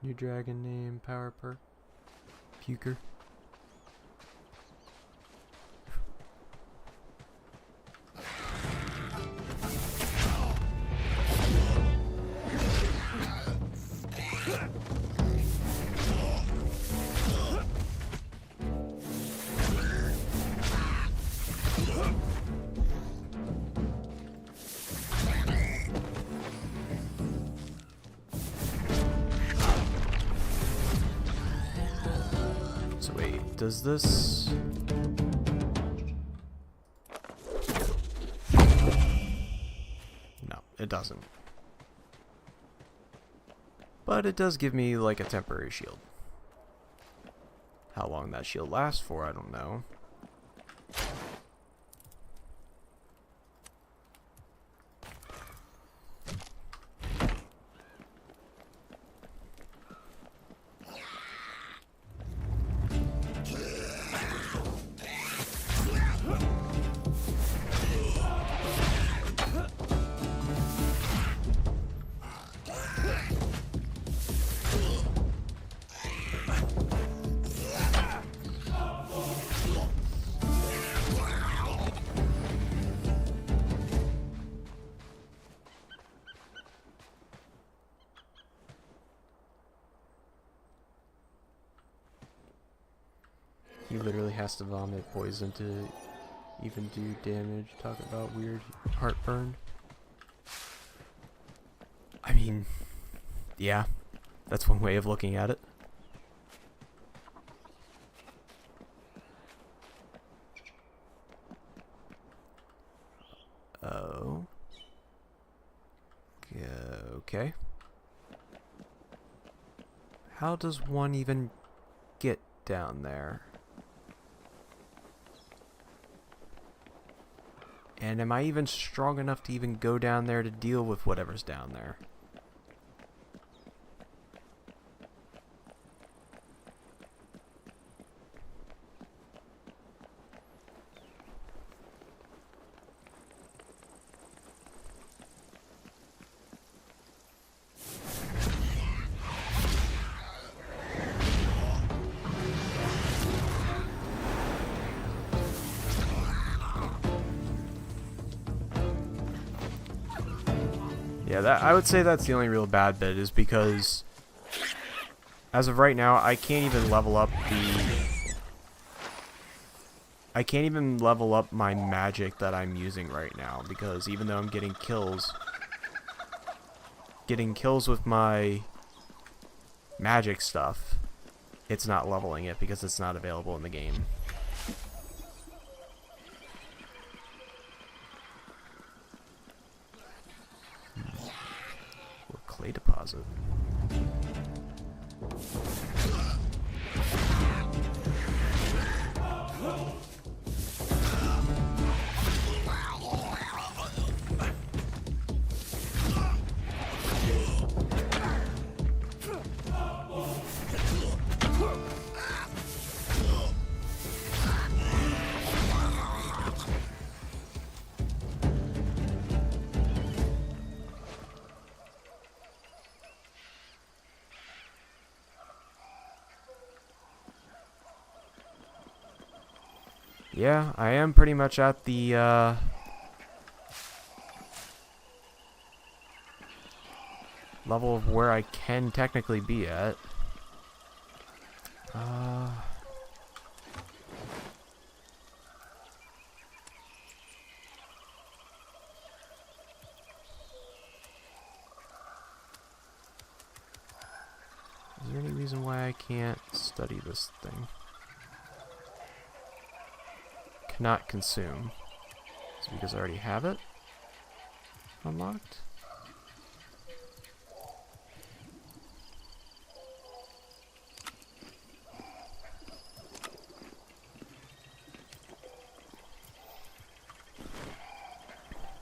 New dragon name, power perk, puker. Does this... No, it doesn't. But it does give me like a temporary shield. How long that shield lasts for, I don't know. He literally has to vomit poison to even do damage. Talk about weird heartburn. I mean, yeah, that's one way of looking at it. Oh. Okay. How does one even get down there? And am I even strong enough to even go down there to deal with whatever's down there? Yeah, I would say that's the only real bad bit, is because as of right now, I can't even level up my magic that I'm using right now, because even though I'm getting kills with my magic stuff, it's not leveling it because it's not available in the game. Clay deposit. Yeah, I am pretty much at the level of where I can technically be at. Is there any reason why I can't study this thing? Cannot consume. Is it because I already have it unlocked?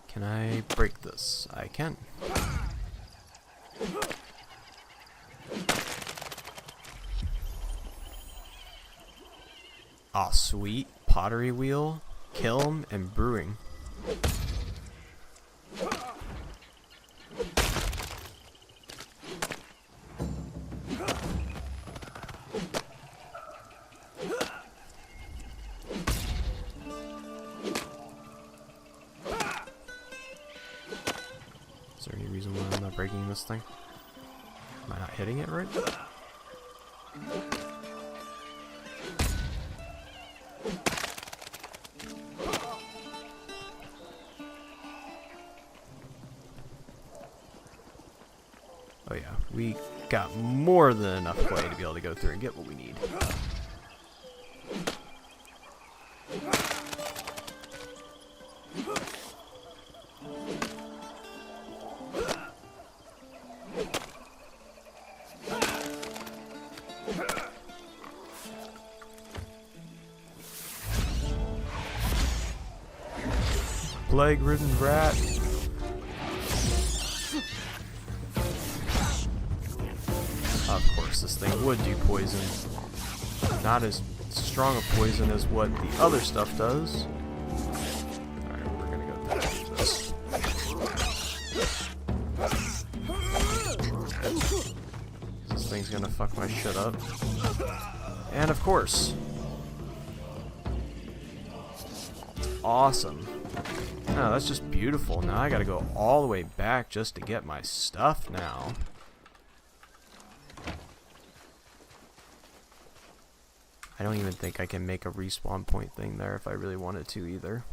Can I break this? I can. Aw, sweet. Pottery wheel, kiln, and brewing. Is there any reason why I'm not breaking this thing? Am I not hitting it right? Oh yeah, we got more than enough clay to be able to go through and get what we need. Plague-ridden rat. Of course, this thing would do poison. Not as strong a poison as what the other stuff does. Alright, we're gonna go through this. This thing's gonna fuck my shit up. And of course. Awesome. Oh, that's just beautiful. Now I gotta go all the way back just to get my stuff now. I don't even think I can make a respawn point thing there if I really wanted to either.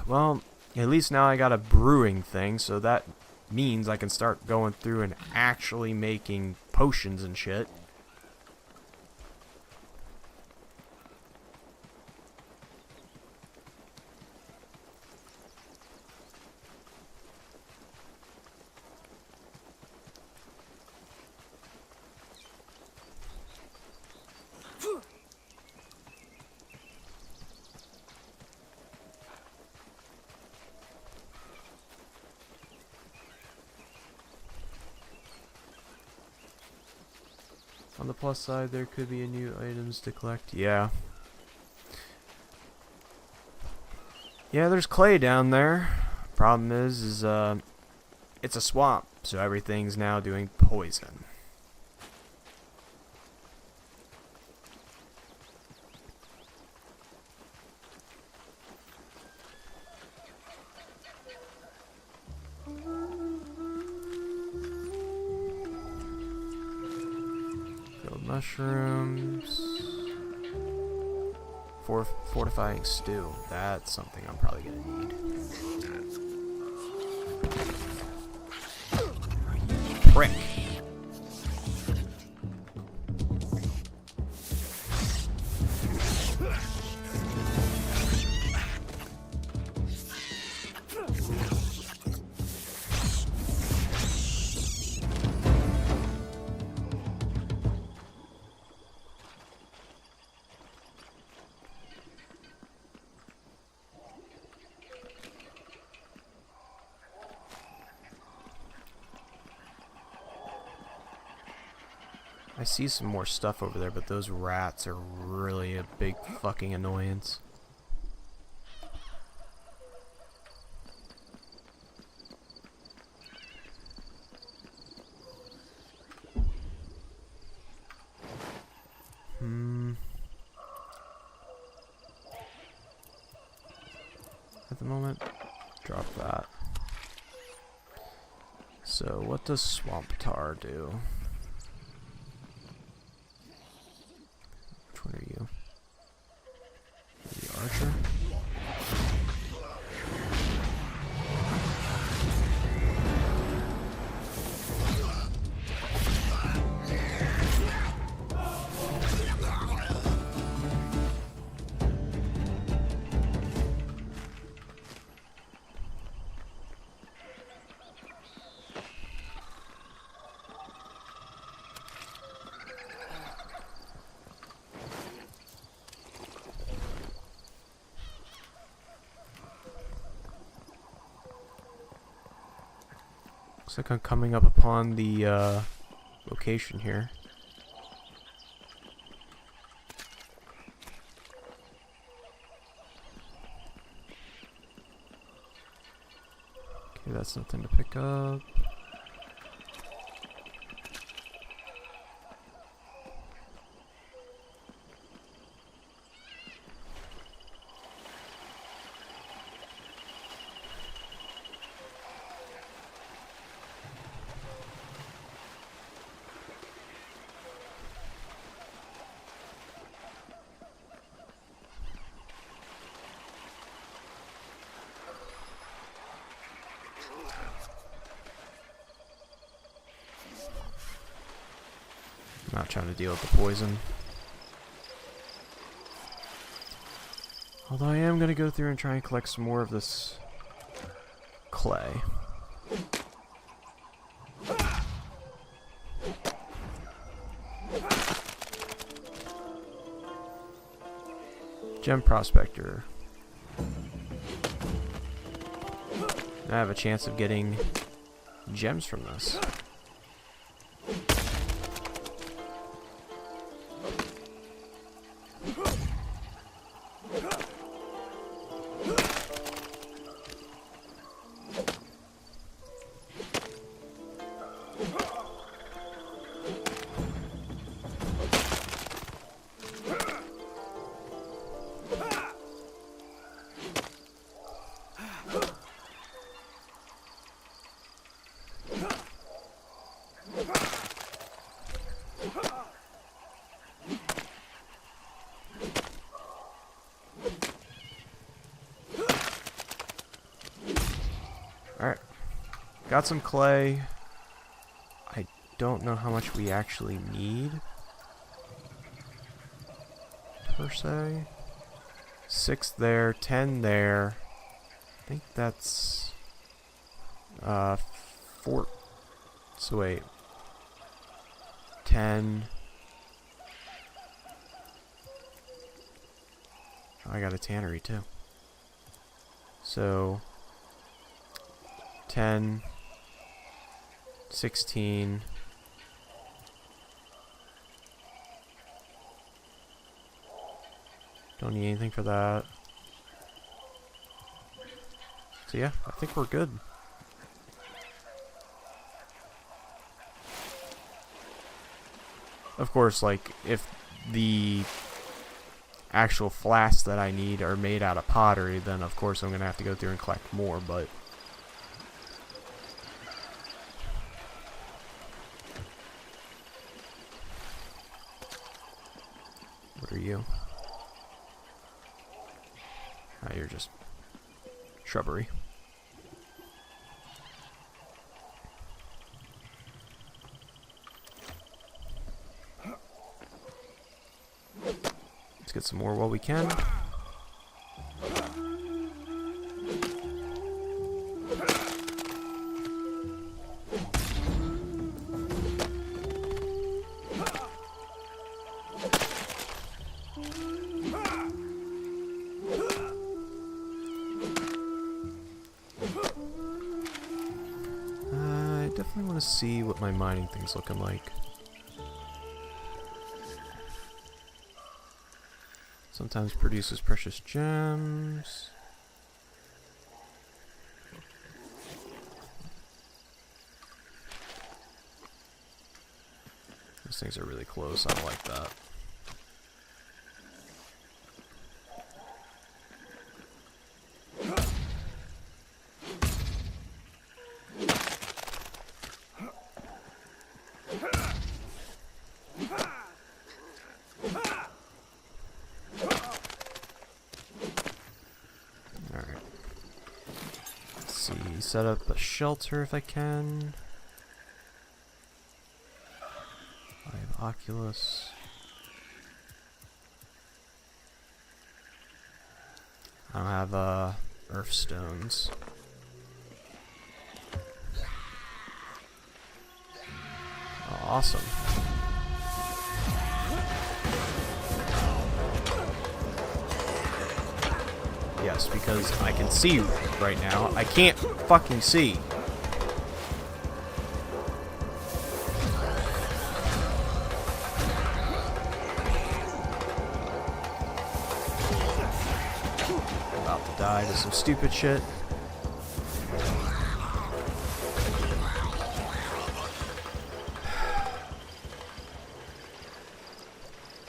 Well, at least now I got a brewing thing, so that means I can start going through and actually making potions and shit. On the plus side, there could be new items to collect. Yeah. Yeah, there's clay down there. Problem is it's a swamp, so everything's now doing poison. Mushrooms. Fortifying stew. That's something I'm probably gonna need. You prick. I see some more stuff over there, but those rats are really a big fucking annoyance. At the moment, drop that. So what does swamp tar do? Which one are you? The archer? Looks like I'm coming up upon the location here. Okay, that's nothing to pick up. Not trying to deal with the poison. Although I am going to go through and try and collect some more of this clay. Gem Prospector. I have a chance of getting gems from this. Alright, got some clay. I don't know how much we actually need, per se. 6 there, 10 there. I think that's 4. So wait, 10. Oh, I got a tannery too. So 10, 16, don't need anything for that. So yeah, I think we're good. Of course, like, if the actual flasks that I need are made out of pottery, then of course I'm going to have to go through and collect more, but What are you? Ah, you're just shrubbery. Let's get some more while we can. I definitely want to see what my mining thing's looking like. Sometimes produces precious gems. Those things are really close. I don't like that. Set up a shelter if I can. I have Oculus. I don't have earth stones. Oh, awesome. Yes, because I can see right now. I can't fucking see. I'm about to die to some stupid shit.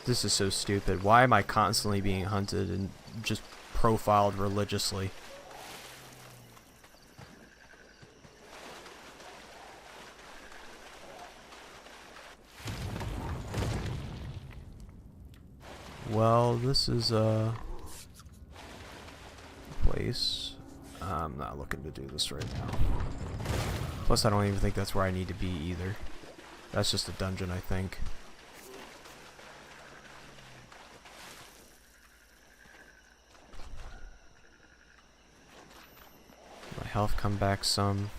This is so stupid. Why am I constantly being hunted and just profiled religiously? Well, this is a place. I'm not looking to do this right now. Plus, I don't even think that's where I need to be either. That's just a dungeon, I think. My health come back some.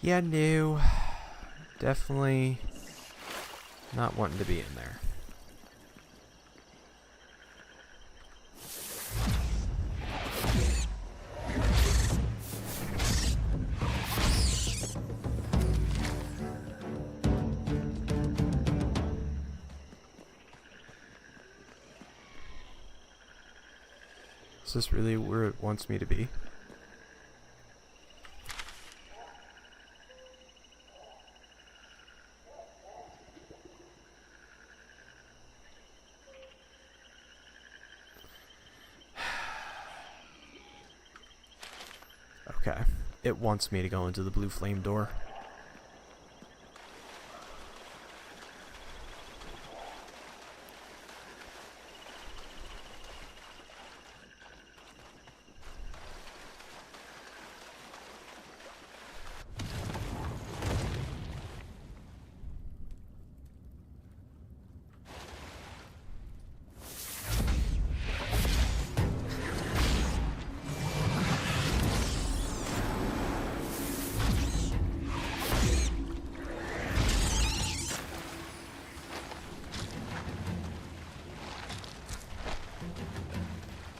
Yeah, no. Definitely not wanting to be in there. Is this really where it wants me to be? Okay, it wants me to go into the blue flame door.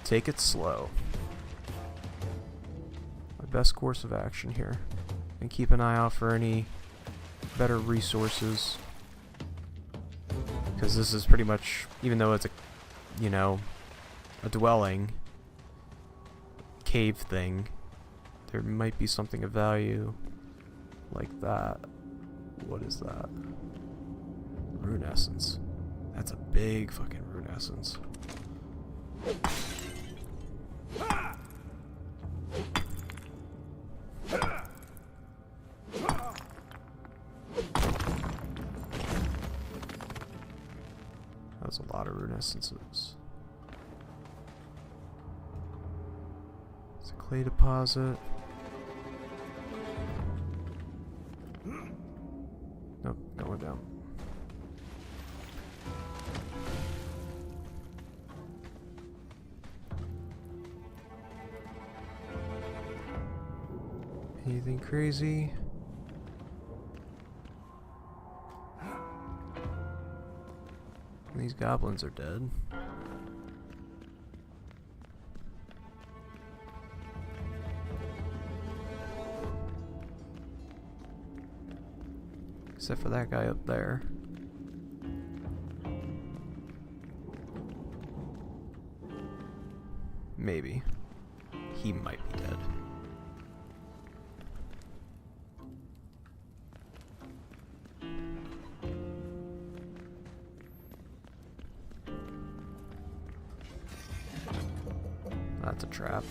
Take it slow. My best course of action here. And keep an eye out for any better resources. Because this is pretty much, even though it's a, you know, a dwelling, cave thing, there might be something of value like that. What is that? Rune essence. That's a big fucking rune essence. That's a lot of rune essences. It's a clay deposit. Nope, going down. Anything crazy? These goblins are dead. Except for that guy up there. Maybe. He might be dead. That's a trap.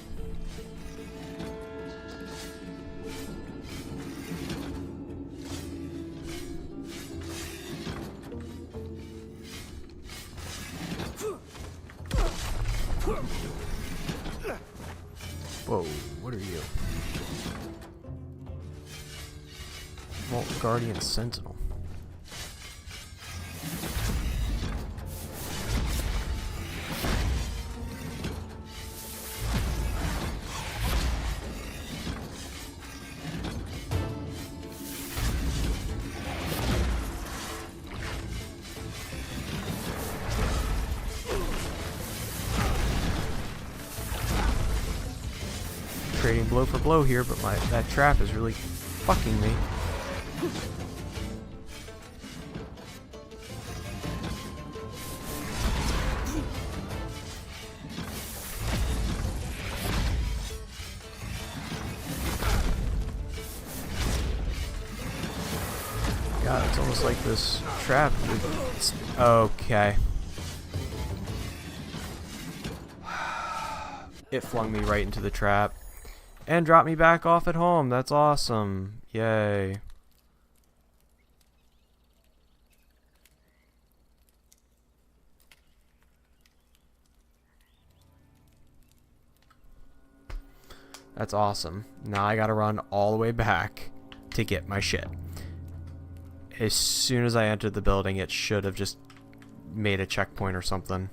Whoa, what are you? Vault Guardian Sentinel. Trading blow for blow here, but that trap is really fucking me. God, it's almost like this trap. Okay. It flung me right into the trap. And drop me back off at home. That's awesome. Yay. That's awesome. Now I gotta run all the way back to get my shit. As soon as I entered the building, it should have just made a checkpoint or something.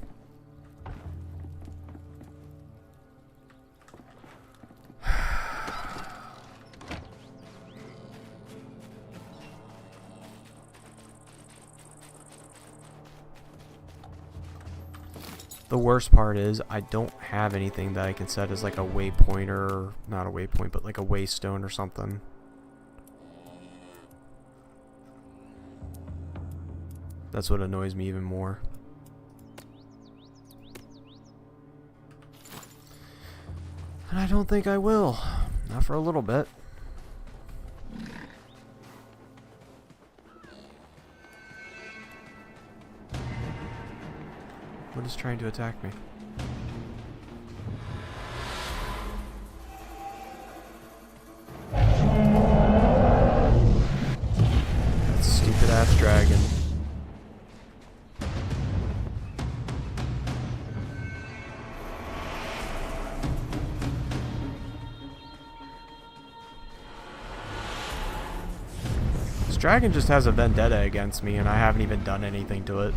The worst part is I don't have anything that I can set as like a waypointer, not a waypoint, but like a waystone or something. That's what annoys me even more. And I don't think I will. Not for a little bit. What is trying to attack me? That stupid ass dragon. This dragon just has a vendetta against me and I haven't even done anything to it.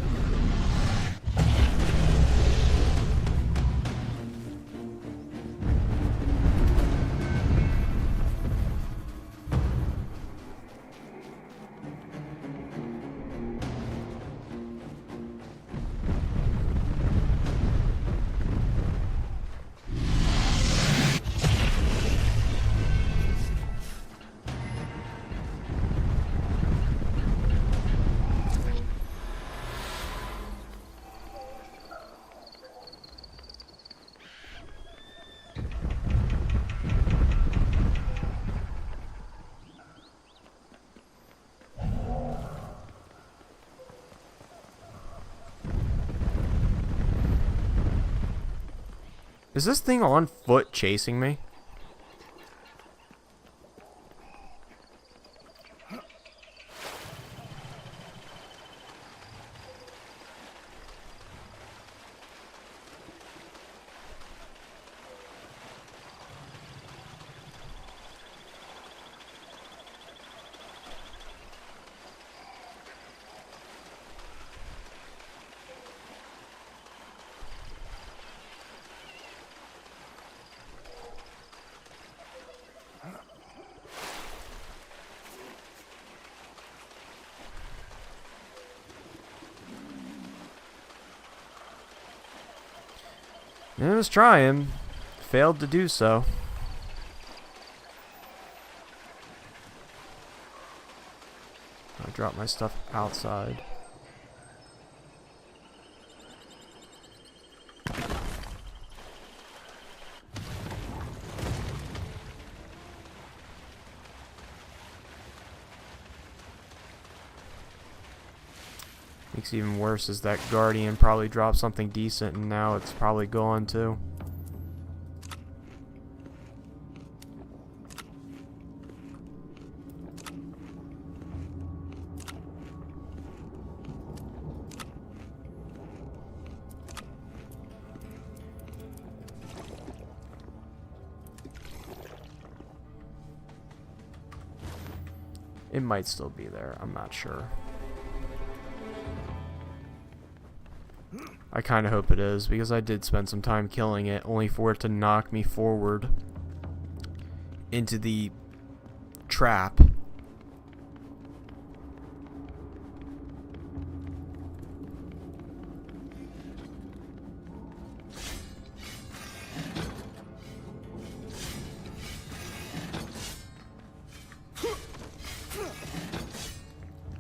Is this thing on foot chasing me? I was trying. Failed to do so. I dropped my stuff outside. Makes it even worse is that Guardian probably dropped something decent and now it's probably gone too. It might still be there, I'm not sure. I kind of hope it is, because I did spend some time killing it, only for it to knock me forward into the trap.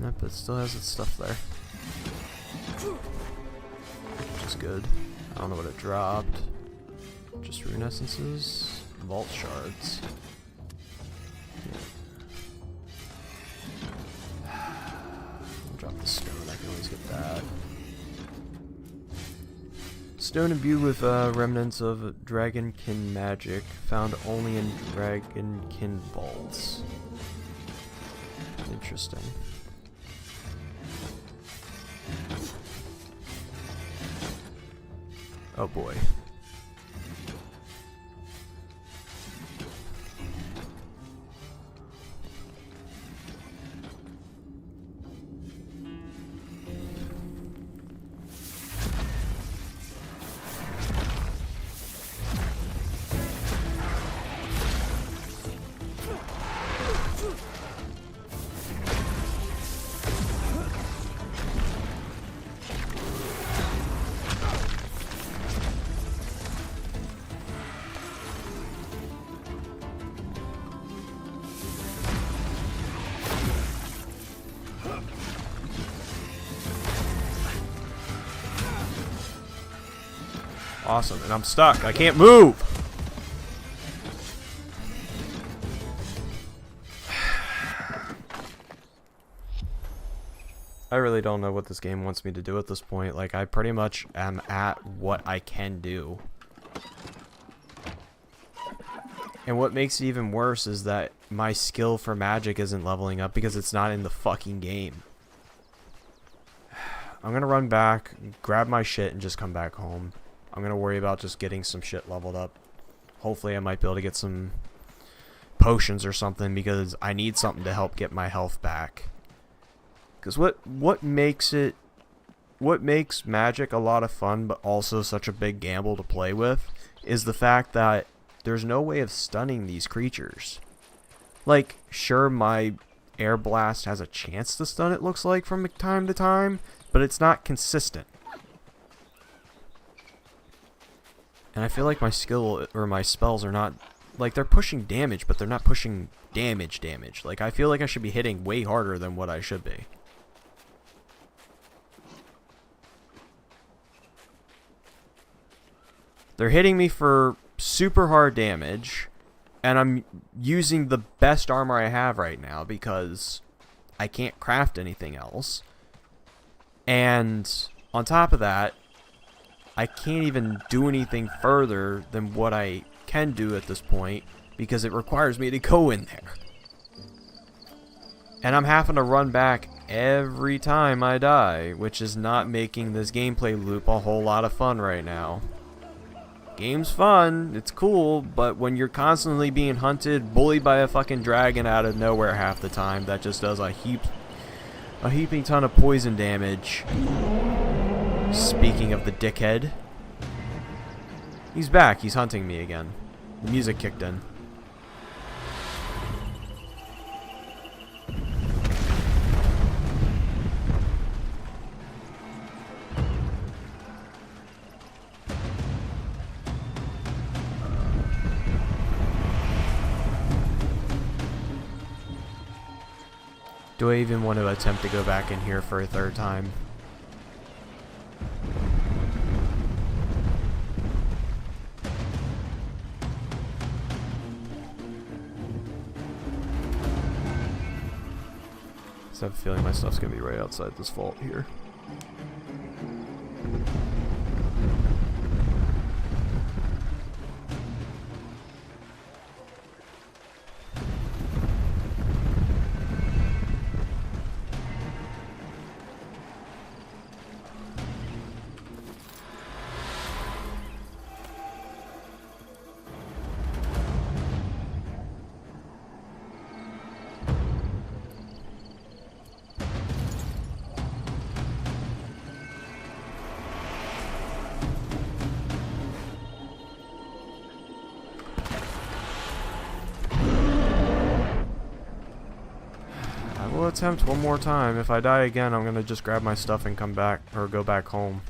Yep, it still has its stuff there. Good. I don't know what it dropped. Just rune essences, vault shards. Yeah. I'll drop the stone. I can always get that. Stone imbued with remnants of dragonkin magic, found only in dragonkin vaults. Interesting. Oh boy. Awesome, and I'm stuck. I can't move! I really don't know what this game wants me to do at this point. Like, I pretty much am at what I can do. And what makes it even worse is that my skill for magic isn't leveling up because it's not in the fucking game. I'm gonna run back, grab my shit, and just come back home. I'm gonna worry about just getting some shit leveled up. Hopefully I might be able to get some potions or something because I need something to help get my health back. Because what makes magic a lot of fun but also such a big gamble to play with is the fact that there's no way of stunning these creatures. Like, sure, my air blast has a chance to stun, it looks like, from time to time, but it's not consistent. And I feel like my skill or my spells are not, like, they're pushing damage, but they're not pushing damage. Like, I feel like I should be hitting way harder than what I should be. They're hitting me for super hard damage, and I'm using the best armor I have right now because I can't craft anything else. And on top of that, I can't even do anything further than what I can do at this point because it requires me to go in there. And I'm having to run back every time I die, which is not making this gameplay loop a whole lot of fun right now. Game's fun, it's cool, but when you're constantly being hunted, bullied by a fucking dragon out of nowhere half the time, that just does a heaping ton of poison damage. Speaking of the dickhead. He's back, he's hunting me again. The music kicked in. Do I even want to attempt to go back in here for a third time? I have a feeling my stuff's gonna be right outside this vault here. We'll attempt one more time. If I die again, I'm gonna just grab my stuff and come back, or go back home.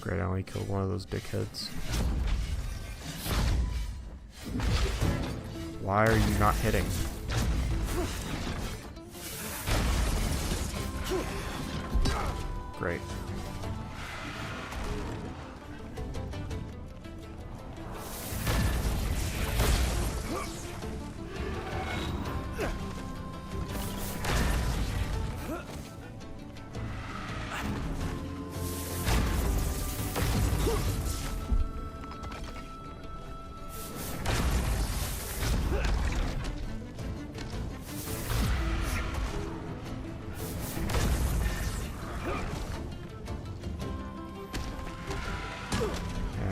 Great, I only killed one of those dickheads. Why are you not hitting? Great.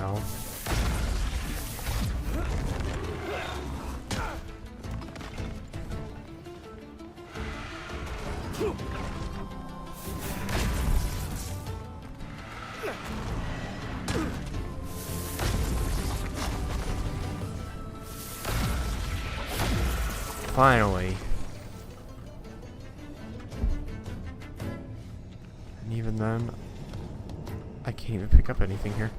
Ow. Finally. And even then, I can't even pick up anything here.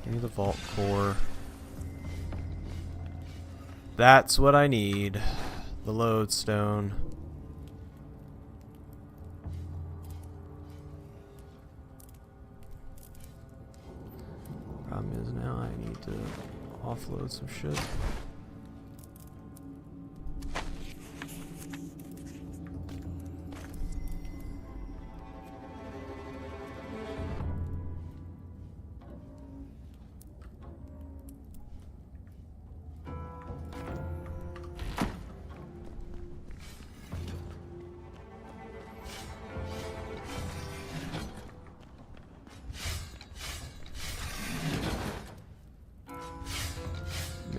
Give me the vault core. That's what I need. The lodestone. Problem is now I need to offload some shit.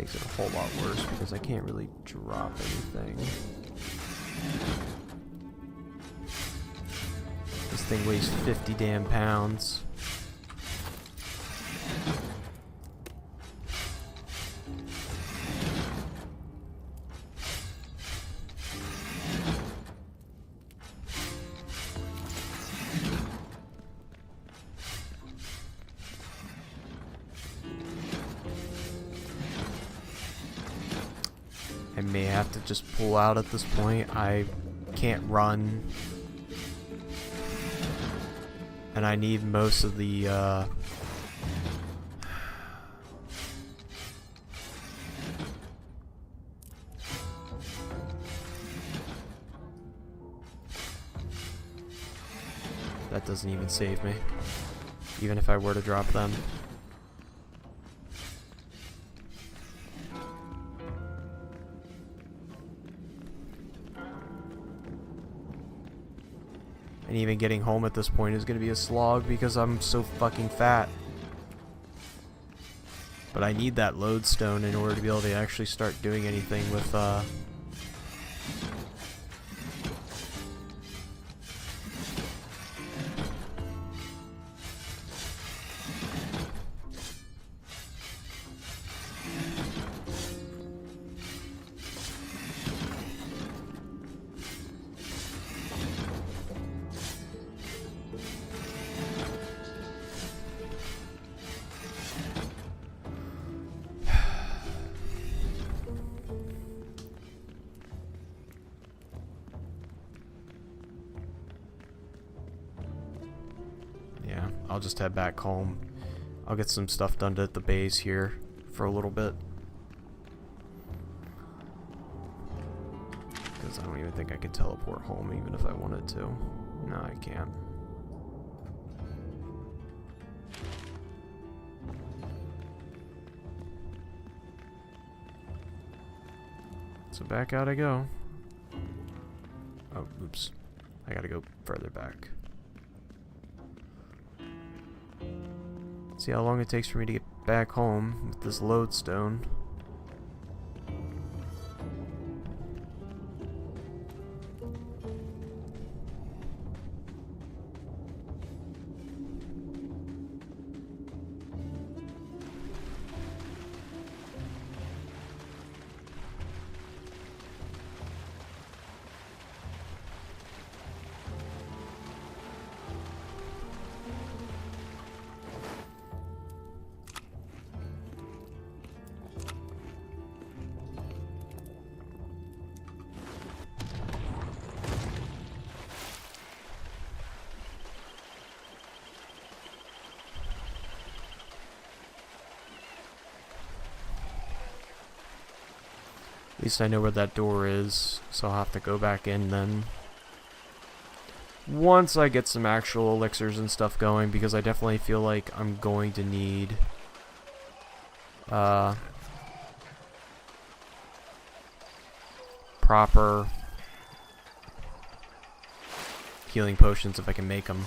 makes it a whole lot worse because I can't really drop anything. This thing weighs 50 damn pounds. I may have to just pull out at this point. I can't run. And I need most of the, that doesn't even save me. Even if I were to drop them. And even getting home at this point is going to be a slog because I'm so fucking fat. But I need that lodestone in order to be able to actually start doing anything with, yeah, I'll just head back home. I'll get some stuff done at the base here for a little bit. Because I don't even think I can teleport home even if I wanted to. No, I can't. So back out I go. Oh, oops. I gotta go further back. See how long it takes for me to get back home with this lodestone. At least I know where that door is, so I'll have to go back in then. Once I get some actual elixirs and stuff going, because I definitely feel like I'm going to need proper healing potions if I can make them.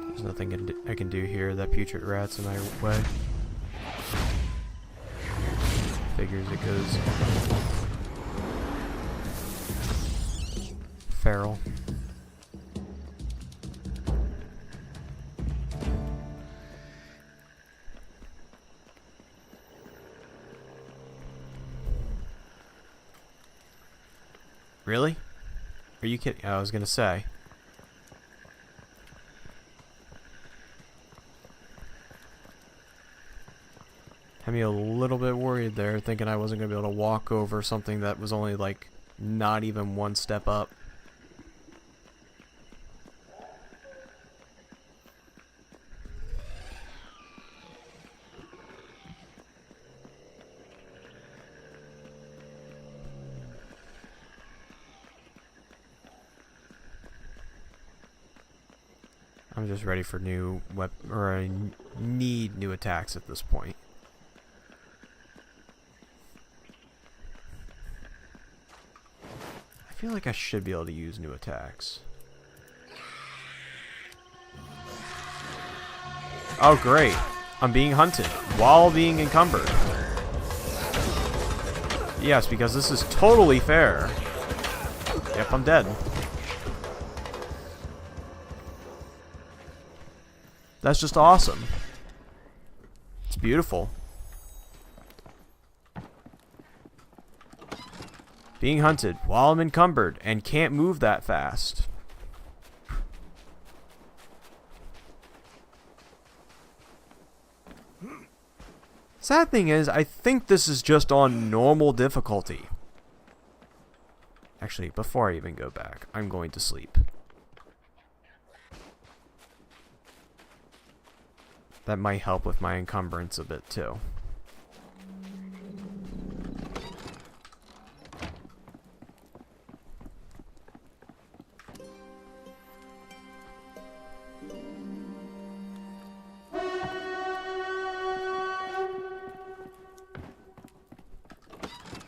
There's nothing I can do here. That putrid rat's in my way. Figures it goes feral. Really? Are you kidding? I was gonna say. encumbered there, thinking I wasn't going to be able to walk over something that was only, like, not even one step up. I'm just ready for new I need new attacks at this point. I feel like I should be able to use new attacks. Oh great, I'm being hunted while being encumbered. Yes, because this is totally fair. Yep, I'm dead. That's just awesome. It's beautiful. Being hunted while I'm encumbered and can't move that fast. Sad thing is, I think this is just on normal difficulty. Actually, before I even go back, I'm going to sleep. That might help with my encumbrance a bit too.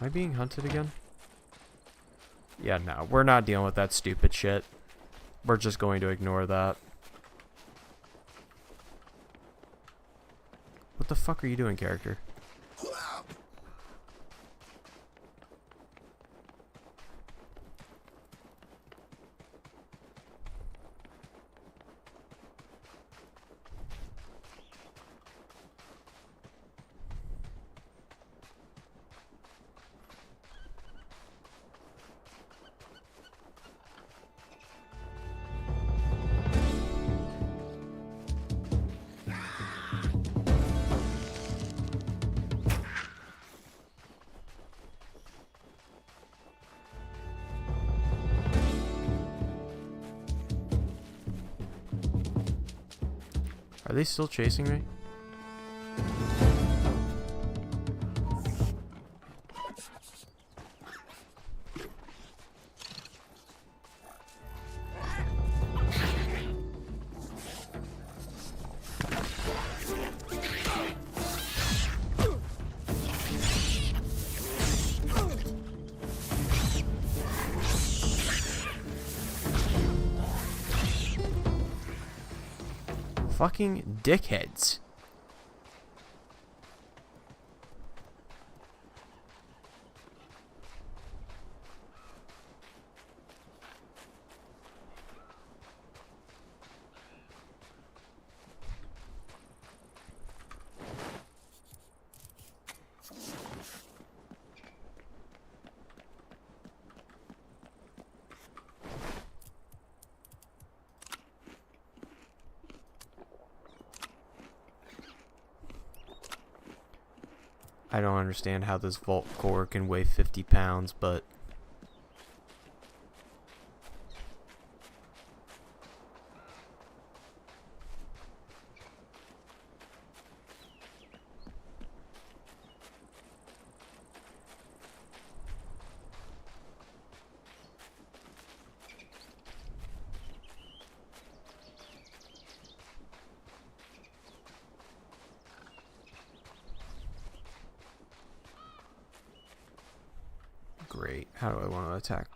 Am I being hunted again? Yeah, no, we're not dealing with that stupid shit. We're just going to ignore that. What the fuck are you doing, character? Are they still chasing me? Fucking dickheads. I don't understand how this vault core can weigh 50 pounds, but great. How do I want to attack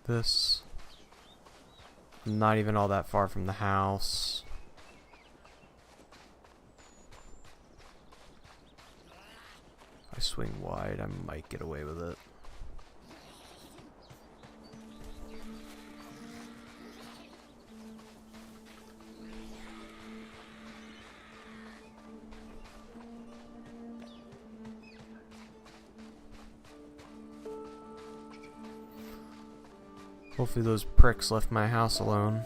this? I'm not even all that far from the house. If I swing wide, I might get away with it. Hopefully those pricks left my house alone.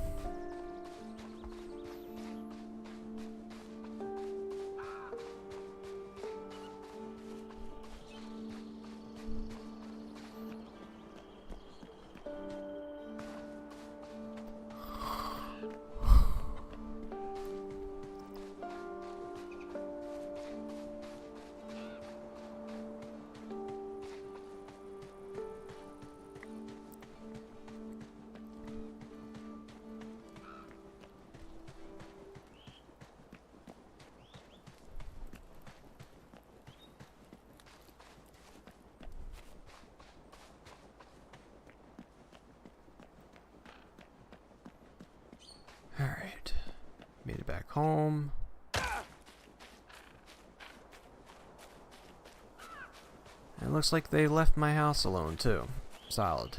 back home. And it looks like they left my house alone too. Solid.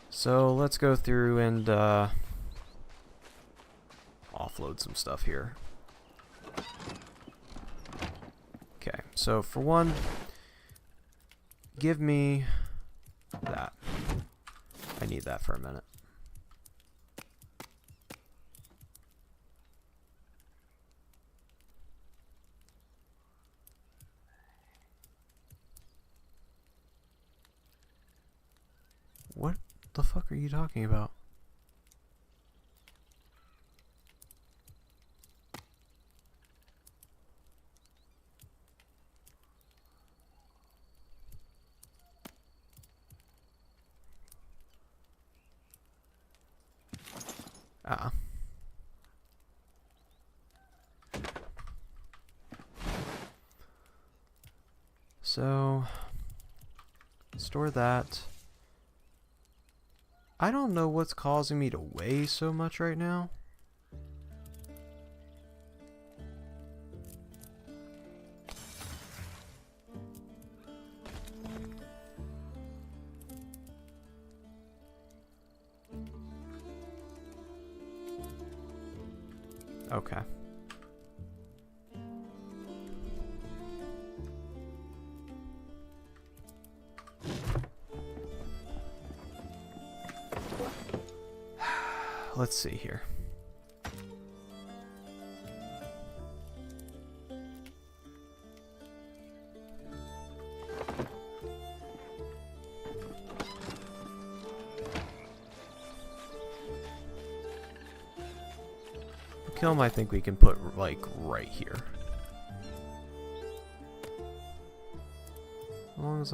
So let's go through and offload some stuff here. Okay, so for one, give me that. I need that for a minute. What the fuck are you talking about? Ah. So, store that. I don't know what's causing me to weigh so much right now. Okay. Let's see here. The kiln I think we can put like right here. As long as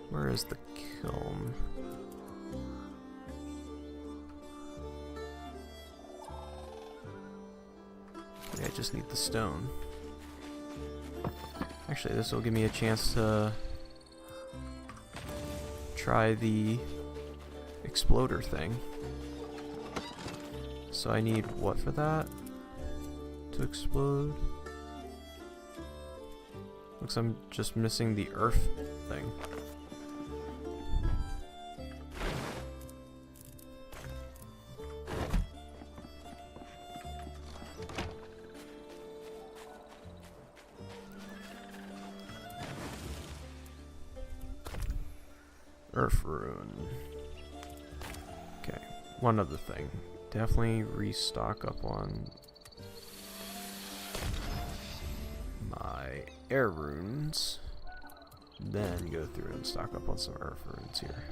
where is the kiln? Yeah, I just need the stone. Actually, this will give me a chance to try the exploder thing. So I need what for that to explode? Looks like I'm just missing the earth thing. Earth rune. Okay, one other thing. Definitely restock up on my air runes. Then go through and stock up on some earth runes here.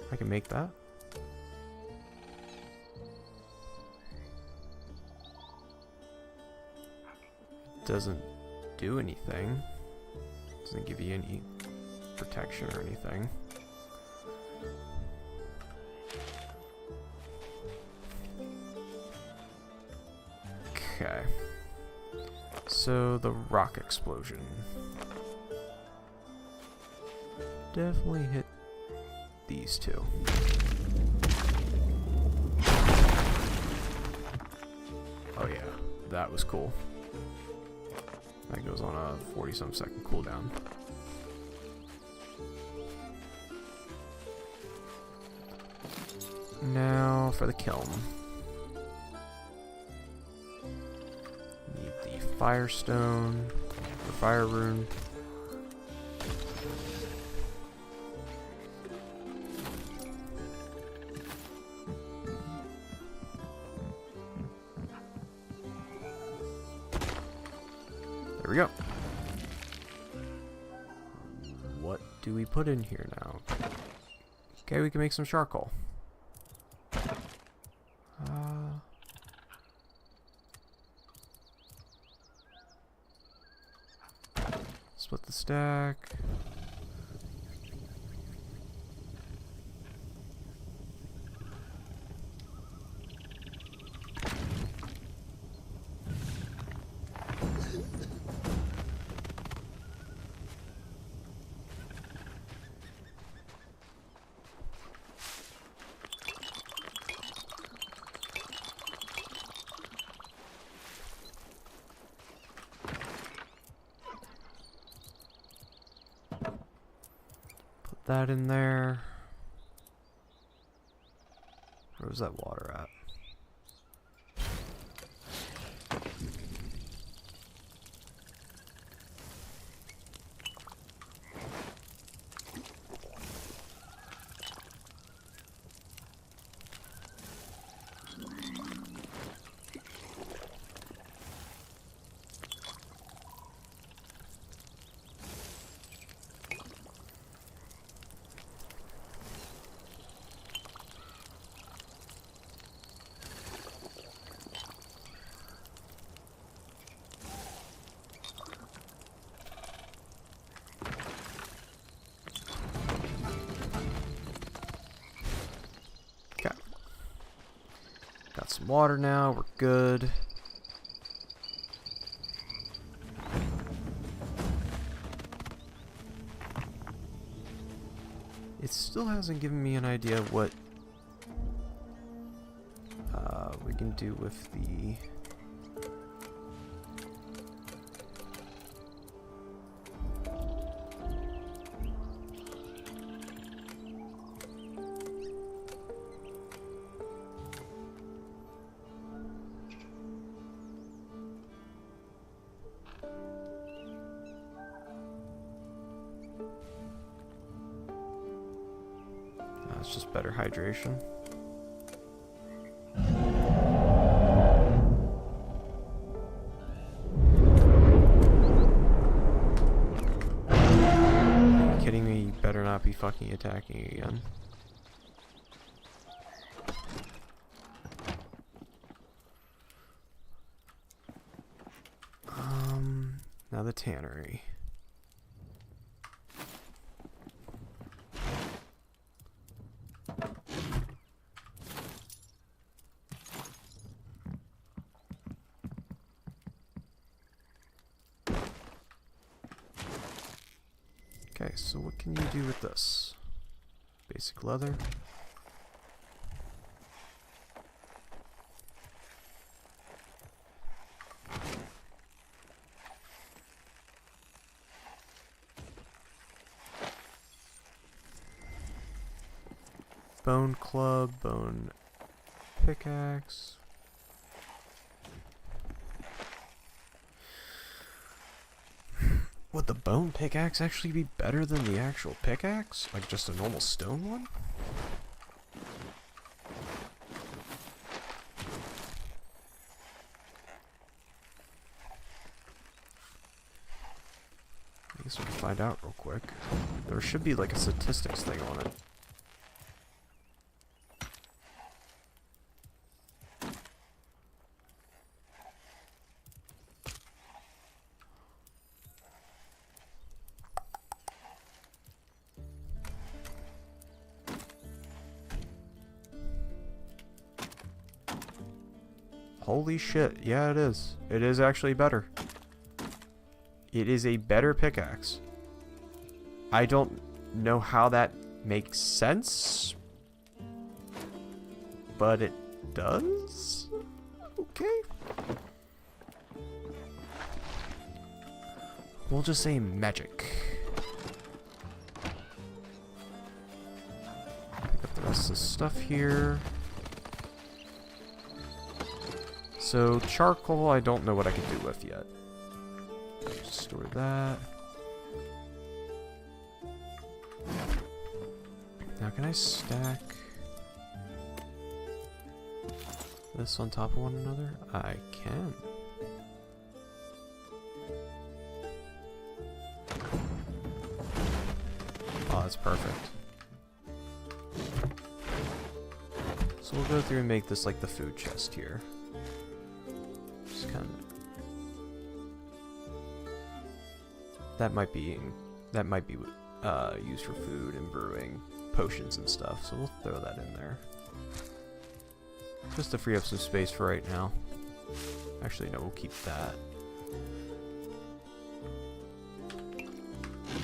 I can make that. Doesn't do anything. Doesn't give you any protection or anything. Okay. So the rock explosion. Definitely hit these two. Oh yeah, that was cool. That goes on a 40-some second cooldown. Now for the kiln. Need the firestone, the fire rune. go. What do we put in here now? Okay, we can make some charcoal. Split the stack. That in there. Where's that water at? Got some water now, we're good. It still hasn't given me an idea of what we can do with the... It's just better hydration. Are you kidding me? You better not be fucking attacking again. Now the tannery. Okay, so what can you do with this? Basic leather. Bone club, bone pickaxe. Would the bone pickaxe actually be better than the actual pickaxe? Like just a normal stone one? I guess we can find out real quick. There should be like a statistics thing on it. Holy shit, yeah it is. It is actually better. It is a better pickaxe. I don't know how that makes sense, but it does? Okay. We'll just say magic. Pick up the rest of the stuff here. So, charcoal, I don't know what I can do with yet. Store that. Now, can I stack this on top of one another? I can. Oh, that's perfect. So we'll go through and make this like the food chest here. Just kind of... That might be used for food and brewing potions and stuff, so we'll throw that in there. Just to free up some space for right now. Actually, no, we'll keep that.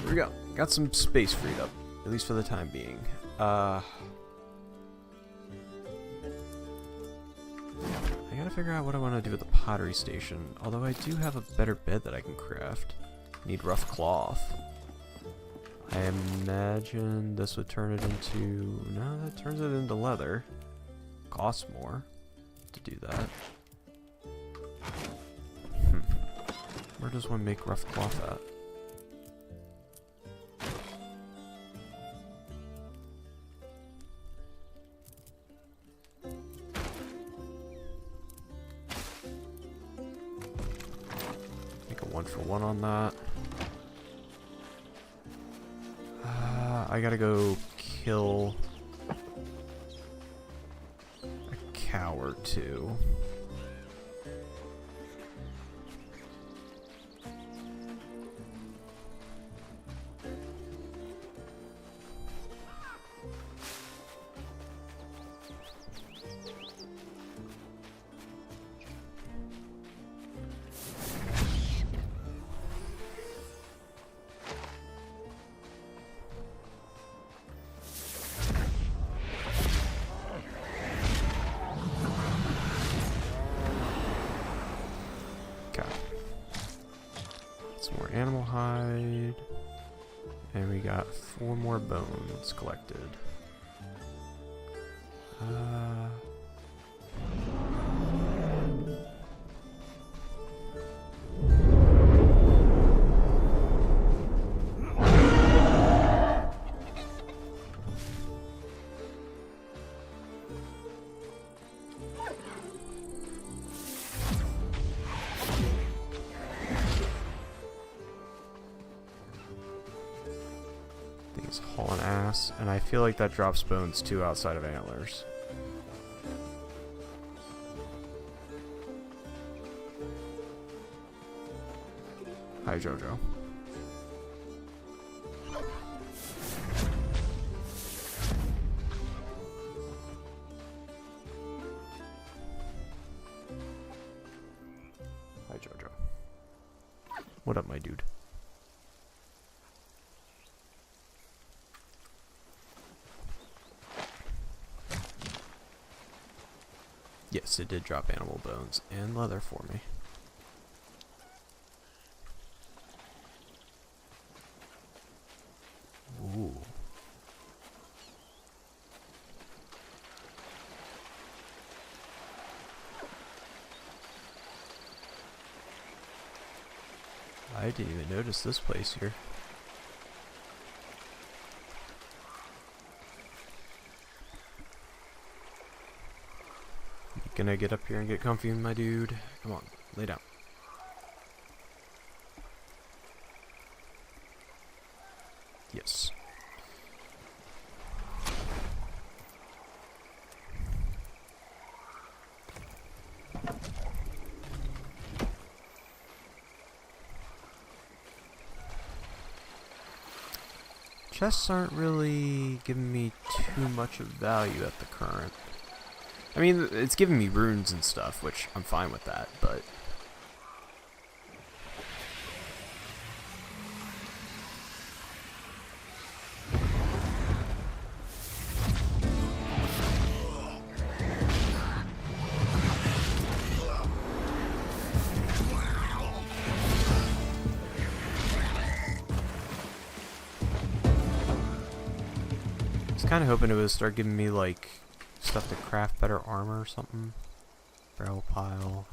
Here we go. Got some space freed up, at least for the time being. I gotta figure out what I want to do with the pottery station. Although I do have a better bed that I can craft. Need rough cloth. I imagine this would turn it into... No, that turns it into leather. Costs more to do that. Where does one make rough cloth at? Make a 1-for-1 on that. I gotta go kill a cow or two. Animal hide, and we got 4 more bones collected. Hauling ass, and I feel like that drops bones too outside of antlers. Hi, Jojo. Hi, Jojo. What up, my dude? Yes, it did drop animal bones and leather for me. Ooh. I didn't even notice this place here. Gonna get up here and get comfy, my dude. Come on, lay down. Yes. Chests aren't really giving me too much of value at the current. I mean, it's giving me runes and stuff, which I'm fine with that, but... I was kind of hoping it would start giving me, like, stuff to craft better armor or something. Barrel pile.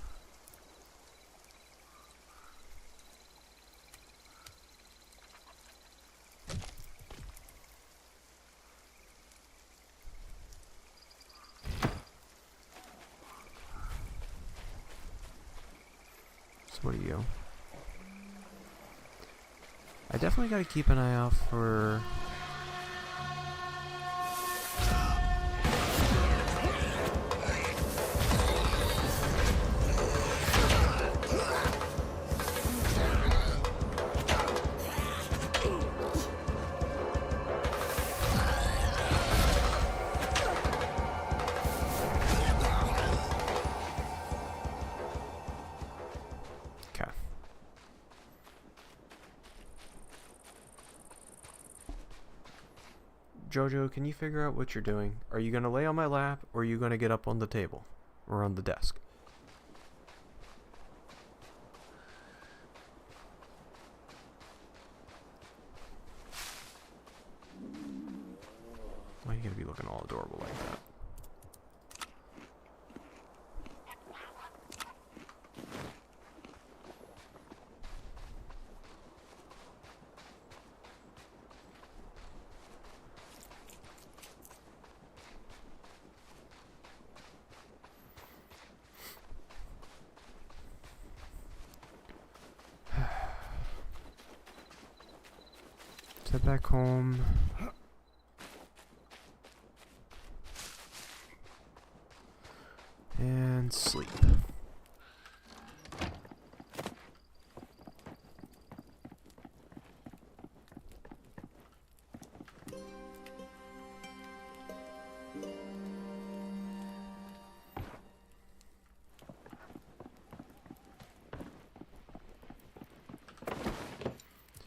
So what do you? I definitely gotta keep an eye out for Jojo, can you figure out what you're doing? Are you going to lay on my lap, or are you going to get up on the table? Or on the desk? Why are you going to be looking all adorable like that? Head back home. And sleep.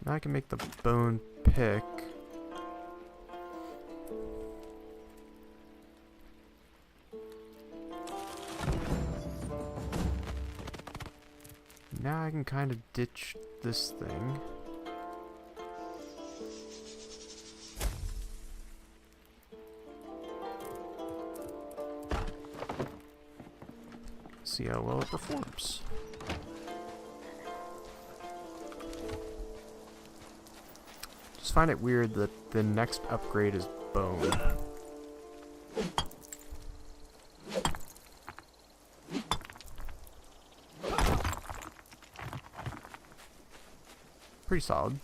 Now I can make the bone pick. Now I can kind of ditch this thing. See how well it performs. Just find it weird that the next upgrade is bone. Pretty solid,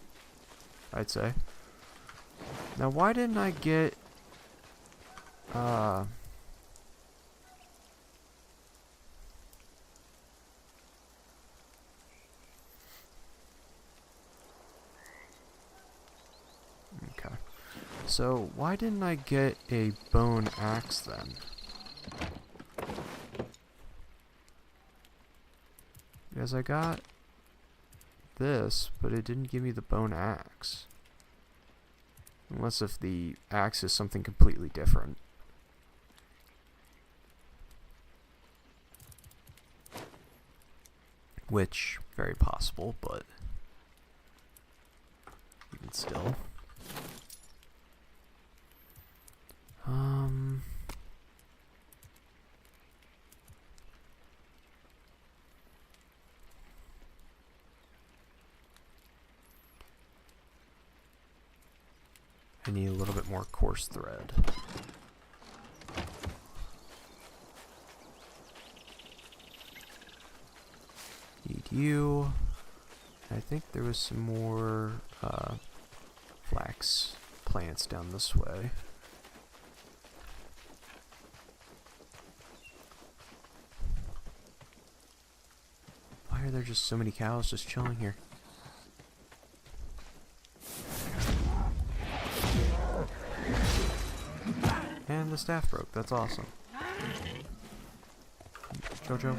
I'd say. Now, why didn't I get okay. So, why didn't I get a bone axe then? Because I got this, but it didn't give me the bone axe. Unless if the axe is something completely different. Which, very possible, but even still. I need a little bit more coarse thread. Need you. I think there was some more flax plants down this way. Why are there just so many cows just chilling here? And the staff broke. That's awesome. Jojo.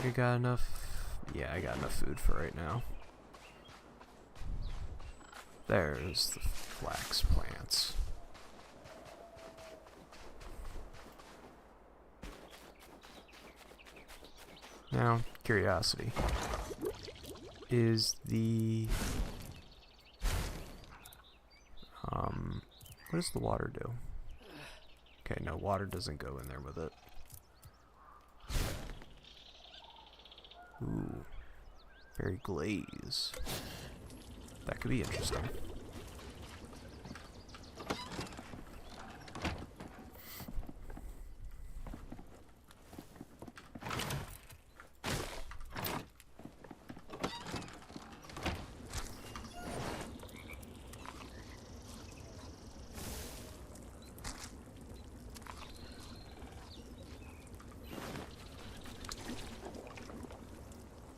I got enough. Yeah, I got enough food for right now. There's the flax plants. Now, curiosity. Is the what does the water do? Okay, no, water doesn't go in there with it. Ooh, very glaze. That could be interesting.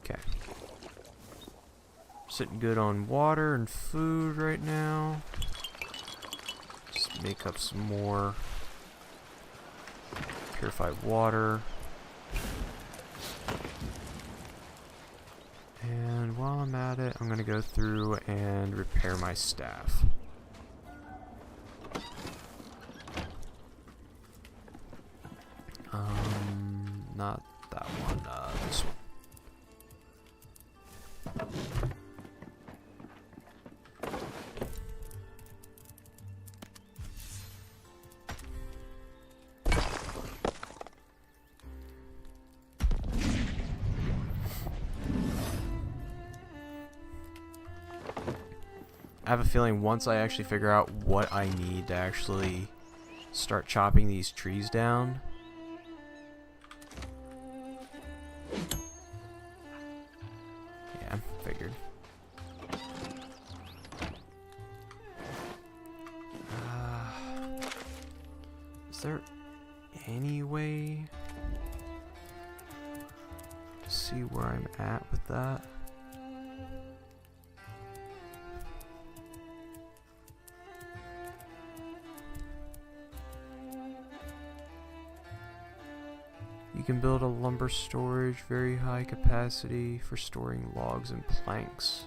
Okay. Sitting good on water and food right now. Just make up some more purified water. And while I'm at it, I'm gonna go through and repair my staff. Not that one, this one. I have a feeling once I actually figure out what I need to actually start chopping these trees down. Yeah, figured. Is there any way to see where I'm at with that? You can build a lumber storage, very high capacity for storing logs and planks.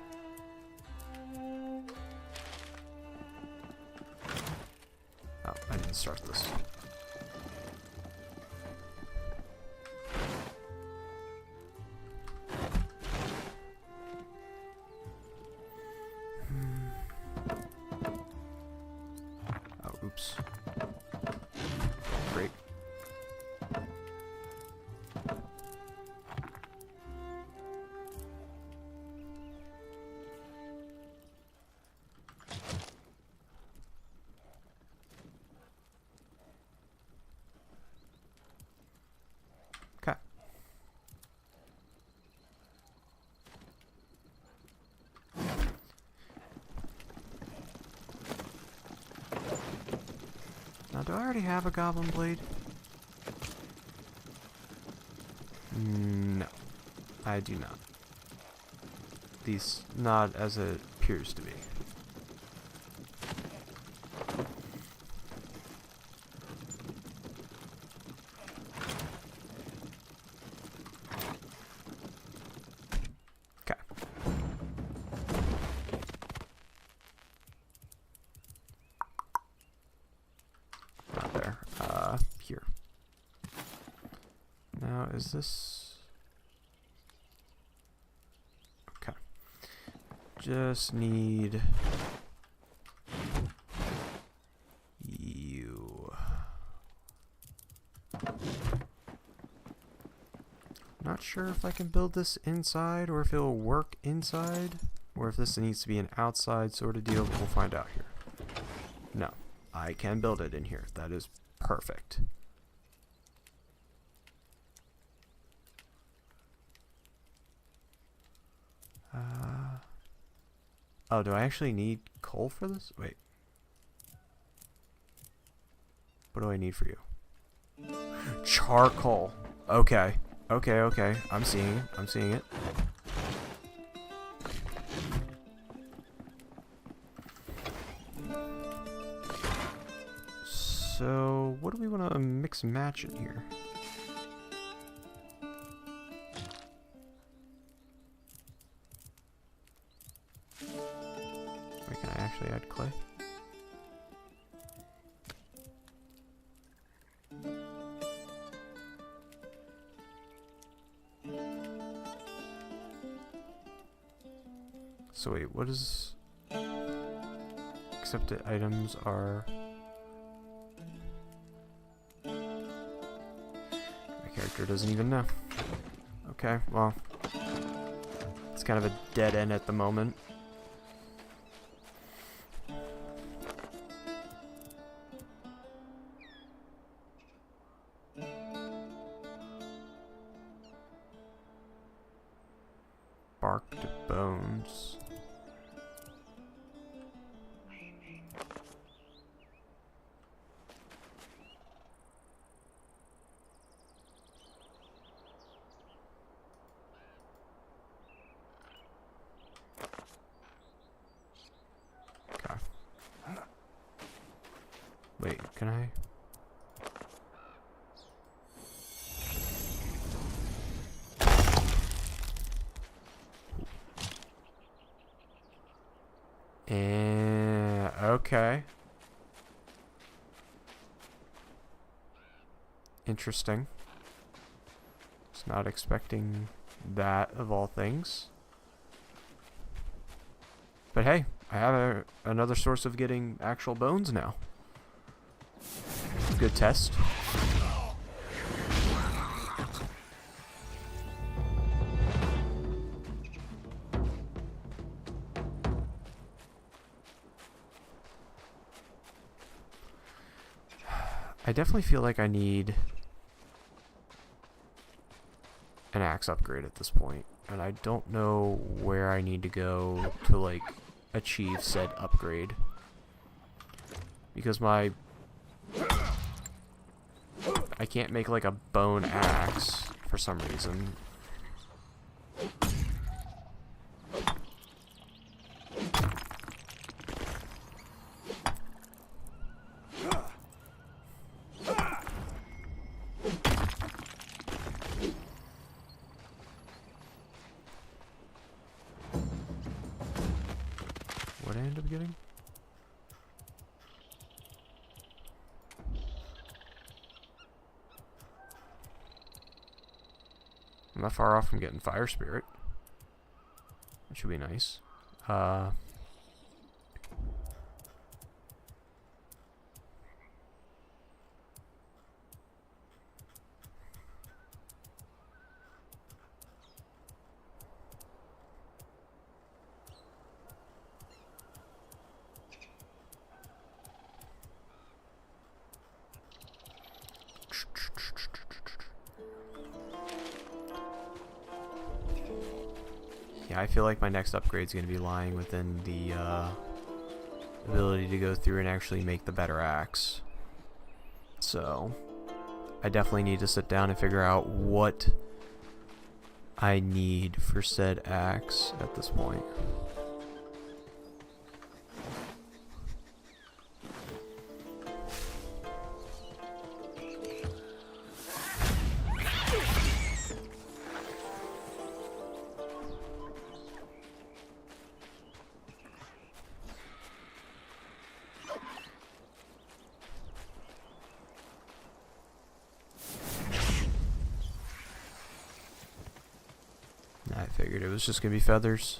Oh, I didn't start this. Oh, oops. Great. Okay. Now, do I already have a goblin blade? No, I do not. At least not as it appears to be. Okay. Not there. Here. Now, is this... Okay. Just need... you. Not sure if I can build this inside or if it'll work inside or if this needs to be an outside sort of deal, but we'll find out here. No, I can build it in here. That is perfect. Oh, do I actually need coal for this? Wait. What do I need for you? Charcoal. Okay. Okay, okay. I'm seeing it. I'm seeing it. So, what do we want to mix and match in here? Wait, can I actually add clay? So wait, what is... Accepted items are... My character doesn't even know. Okay, well... It's kind of a dead end at the moment. bones. Okay. Wait, can I? Okay. Interesting. Was not expecting that of all things. But hey, I have another source of getting actual bones now. Good test. I definitely feel like I need an axe upgrade at this point, and I don't know where I need to go to like achieve said upgrade, because I can't make like a bone axe for some reason. What did I end up getting? I'm not far off from getting Fire Spirit. That should be nice. Yeah, I feel like my next upgrade is going to be lying within the ability to go through and actually make the better axe. So, I definitely need to sit down and figure out what I need for said axe at this point. I figured it was just gonna be feathers.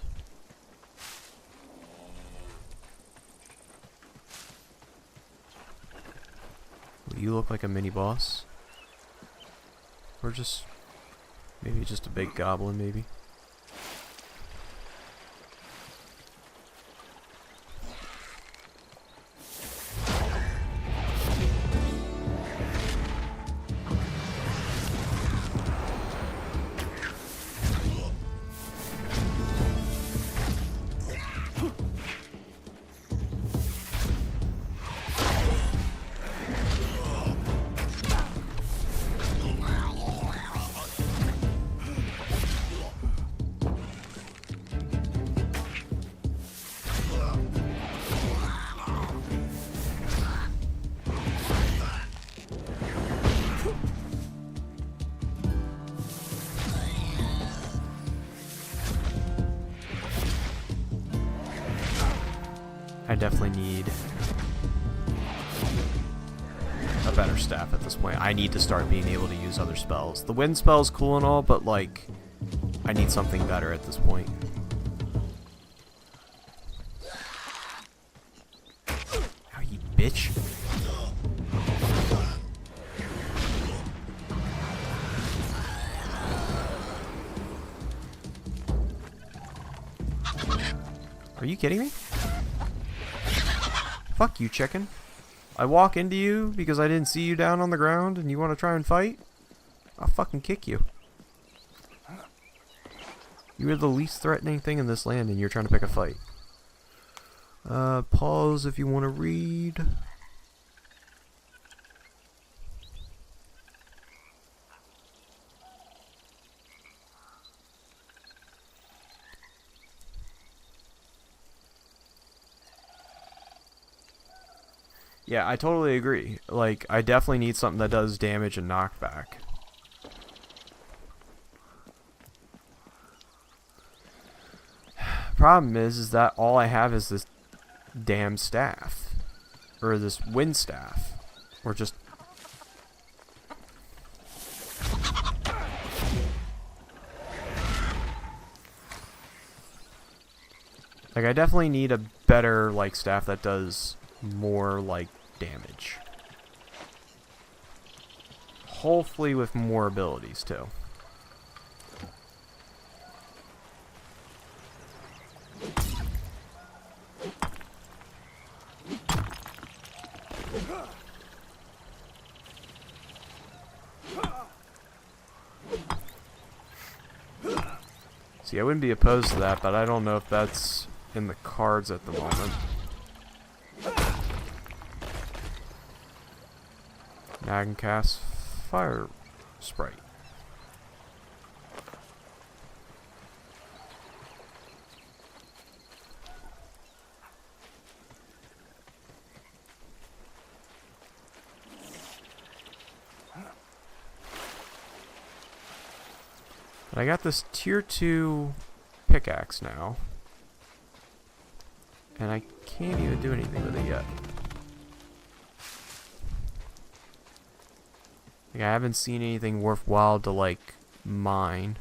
You look like a mini boss. Or just maybe just a big goblin, maybe. I definitely need a better staff at this point. I need to start being able to use other spells. The wind spell is cool and all, but like, I need something better at this point. Ow, you bitch. Are you kidding me? Fuck you, chicken. I walk into you because I didn't see you down on the ground and you want to try and fight? I'll fucking kick you. You are the least threatening thing in this land and you're trying to pick a fight. Pause if you want to read. Yeah, I totally agree. Like, I definitely need something that does damage and knockback. Problem is that all I have is this damn staff. Or this wind staff. Or just... Like, I definitely need a better, like, staff that does more, like, damage. Hopefully with more abilities, too. See, I wouldn't be opposed to that, but I don't know if that's in the cards at the moment. Now I can cast Fire Sprite. But I got this tier 2 pickaxe now. And I can't even do anything with it yet. Like, I haven't seen anything worthwhile to, like, mine.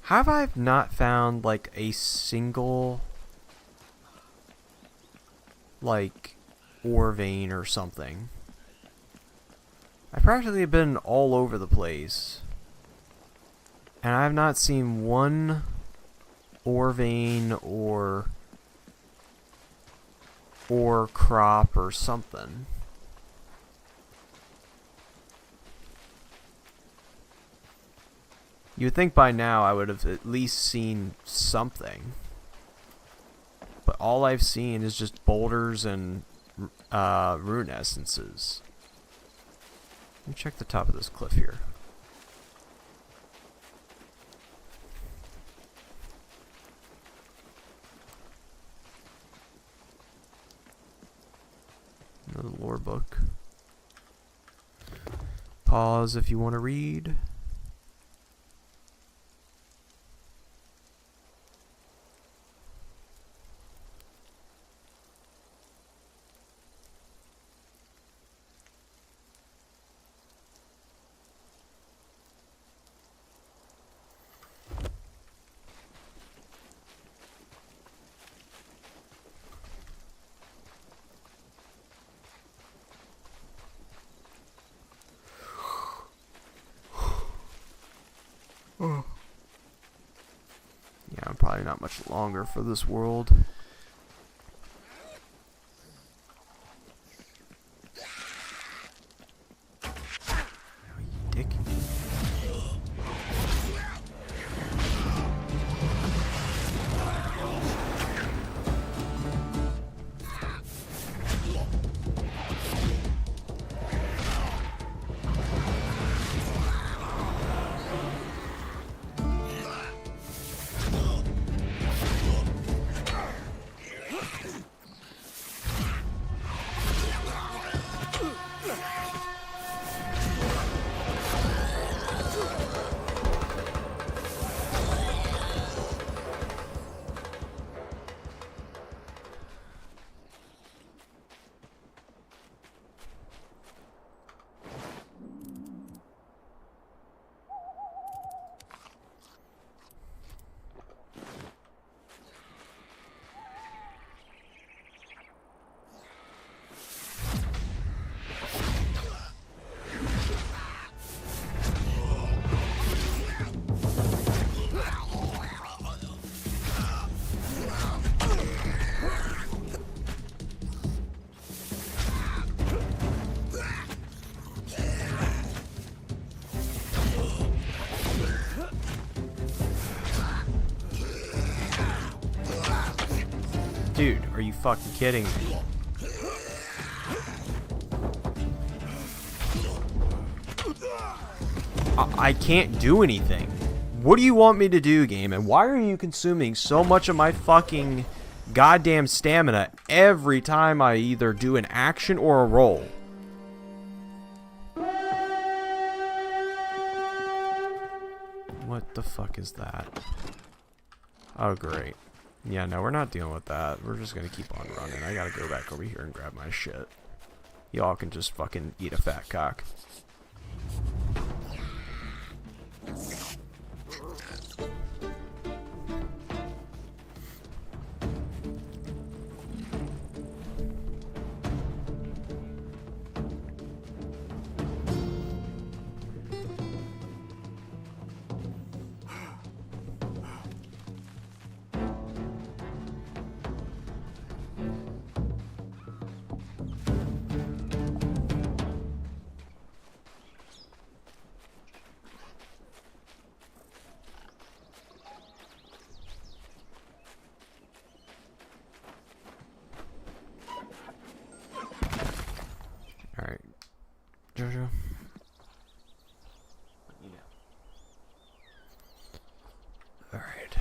Have I not found, like, a single, like, ore vein or something? I've practically been all over the place. And I have not seen one ore vein or ore crop or something. You'd think by now I would have at least seen something. But all I've seen is just boulders and rune essences. Let me check the top of this cliff here. Another lore book. Pause if you want to read. Yeah, I'm probably not much longer for this world. Oh, you dick. Dude, are you fucking kidding me? I can't do anything. What do you want me to do, game? And why are you consuming so much of my fucking goddamn stamina every time I either do an action or a roll? What the fuck is that? Oh, great. Yeah, no, we're not dealing with that. We're just gonna keep on running. I gotta go back over here and grab my shit. Y'all can just fucking eat a fat cock. Alright. Jojo. Alright.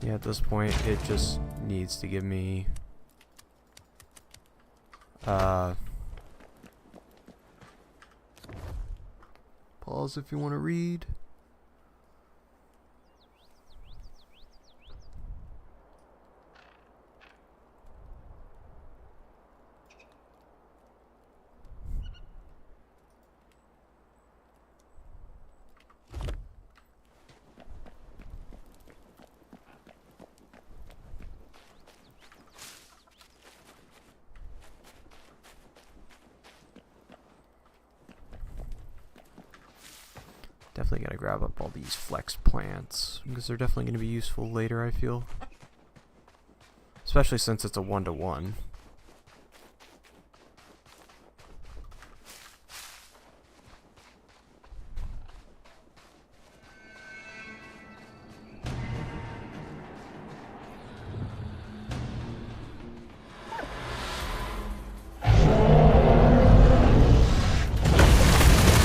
Yeah, at this point, it just needs to give me pause if you want to read. Definitely gotta grab up all these flex plants because they're definitely gonna be useful later, I feel. Especially since it's a 1-to-1.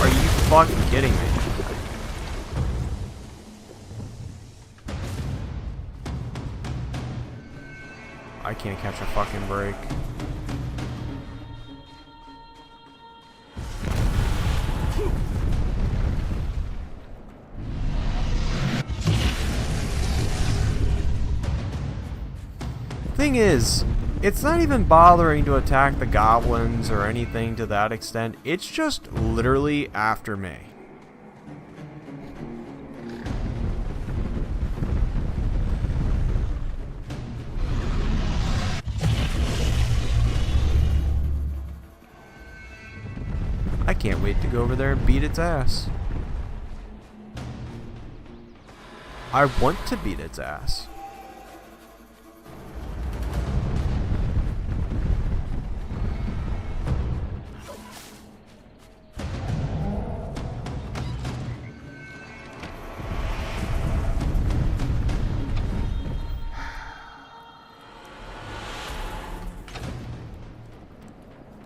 Are you fucking kidding me? I can't catch a fucking break. Thing is, it's not even bothering to attack the goblins or anything to that extent. It's just literally after me. I can't wait to go over there and beat its ass. I want to beat its ass.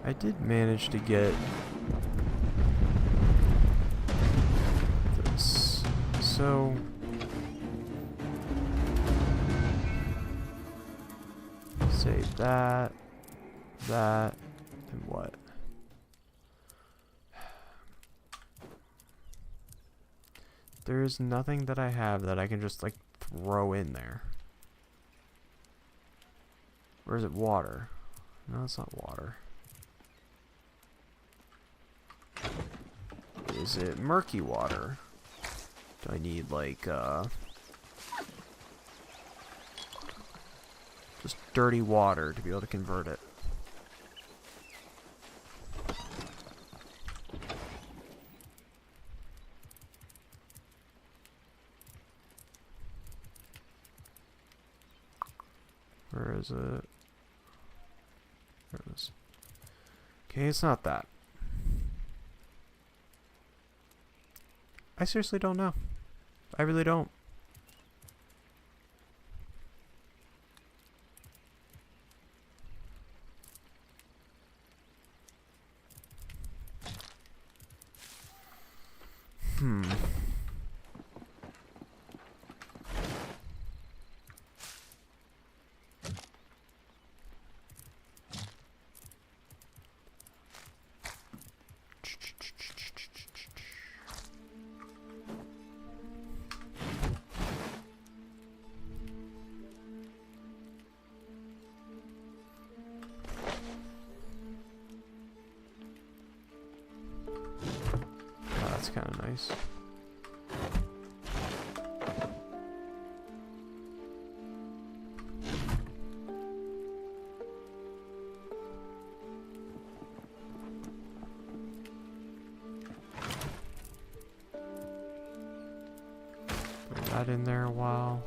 I did manage to get this. So say that, and what? There's nothing that I have that I can just like throw in there. Or is it water? No, it's not water. Is it murky water? Do I need like just dirty water to be able to convert it? Where is it? There it is. Okay, it's not that. I seriously don't know. I really don't. That's kind of nice. Put that in there a while.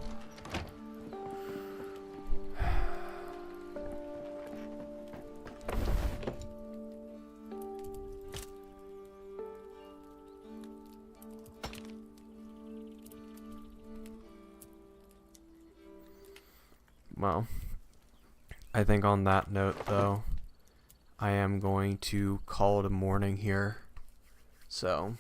Well, I think on that note, though, I am going to call it a morning here. So,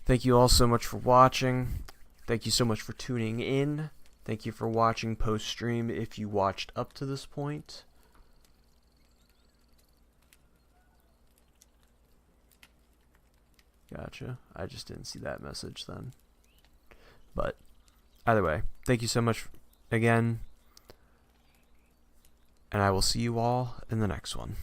thank you all so much for watching. Thank you so much for tuning in. Thank you for watching post-stream if you watched up to this point. Gotcha. I just didn't see that message then. But, either way, thank you so much again. And I will see you all in the next one.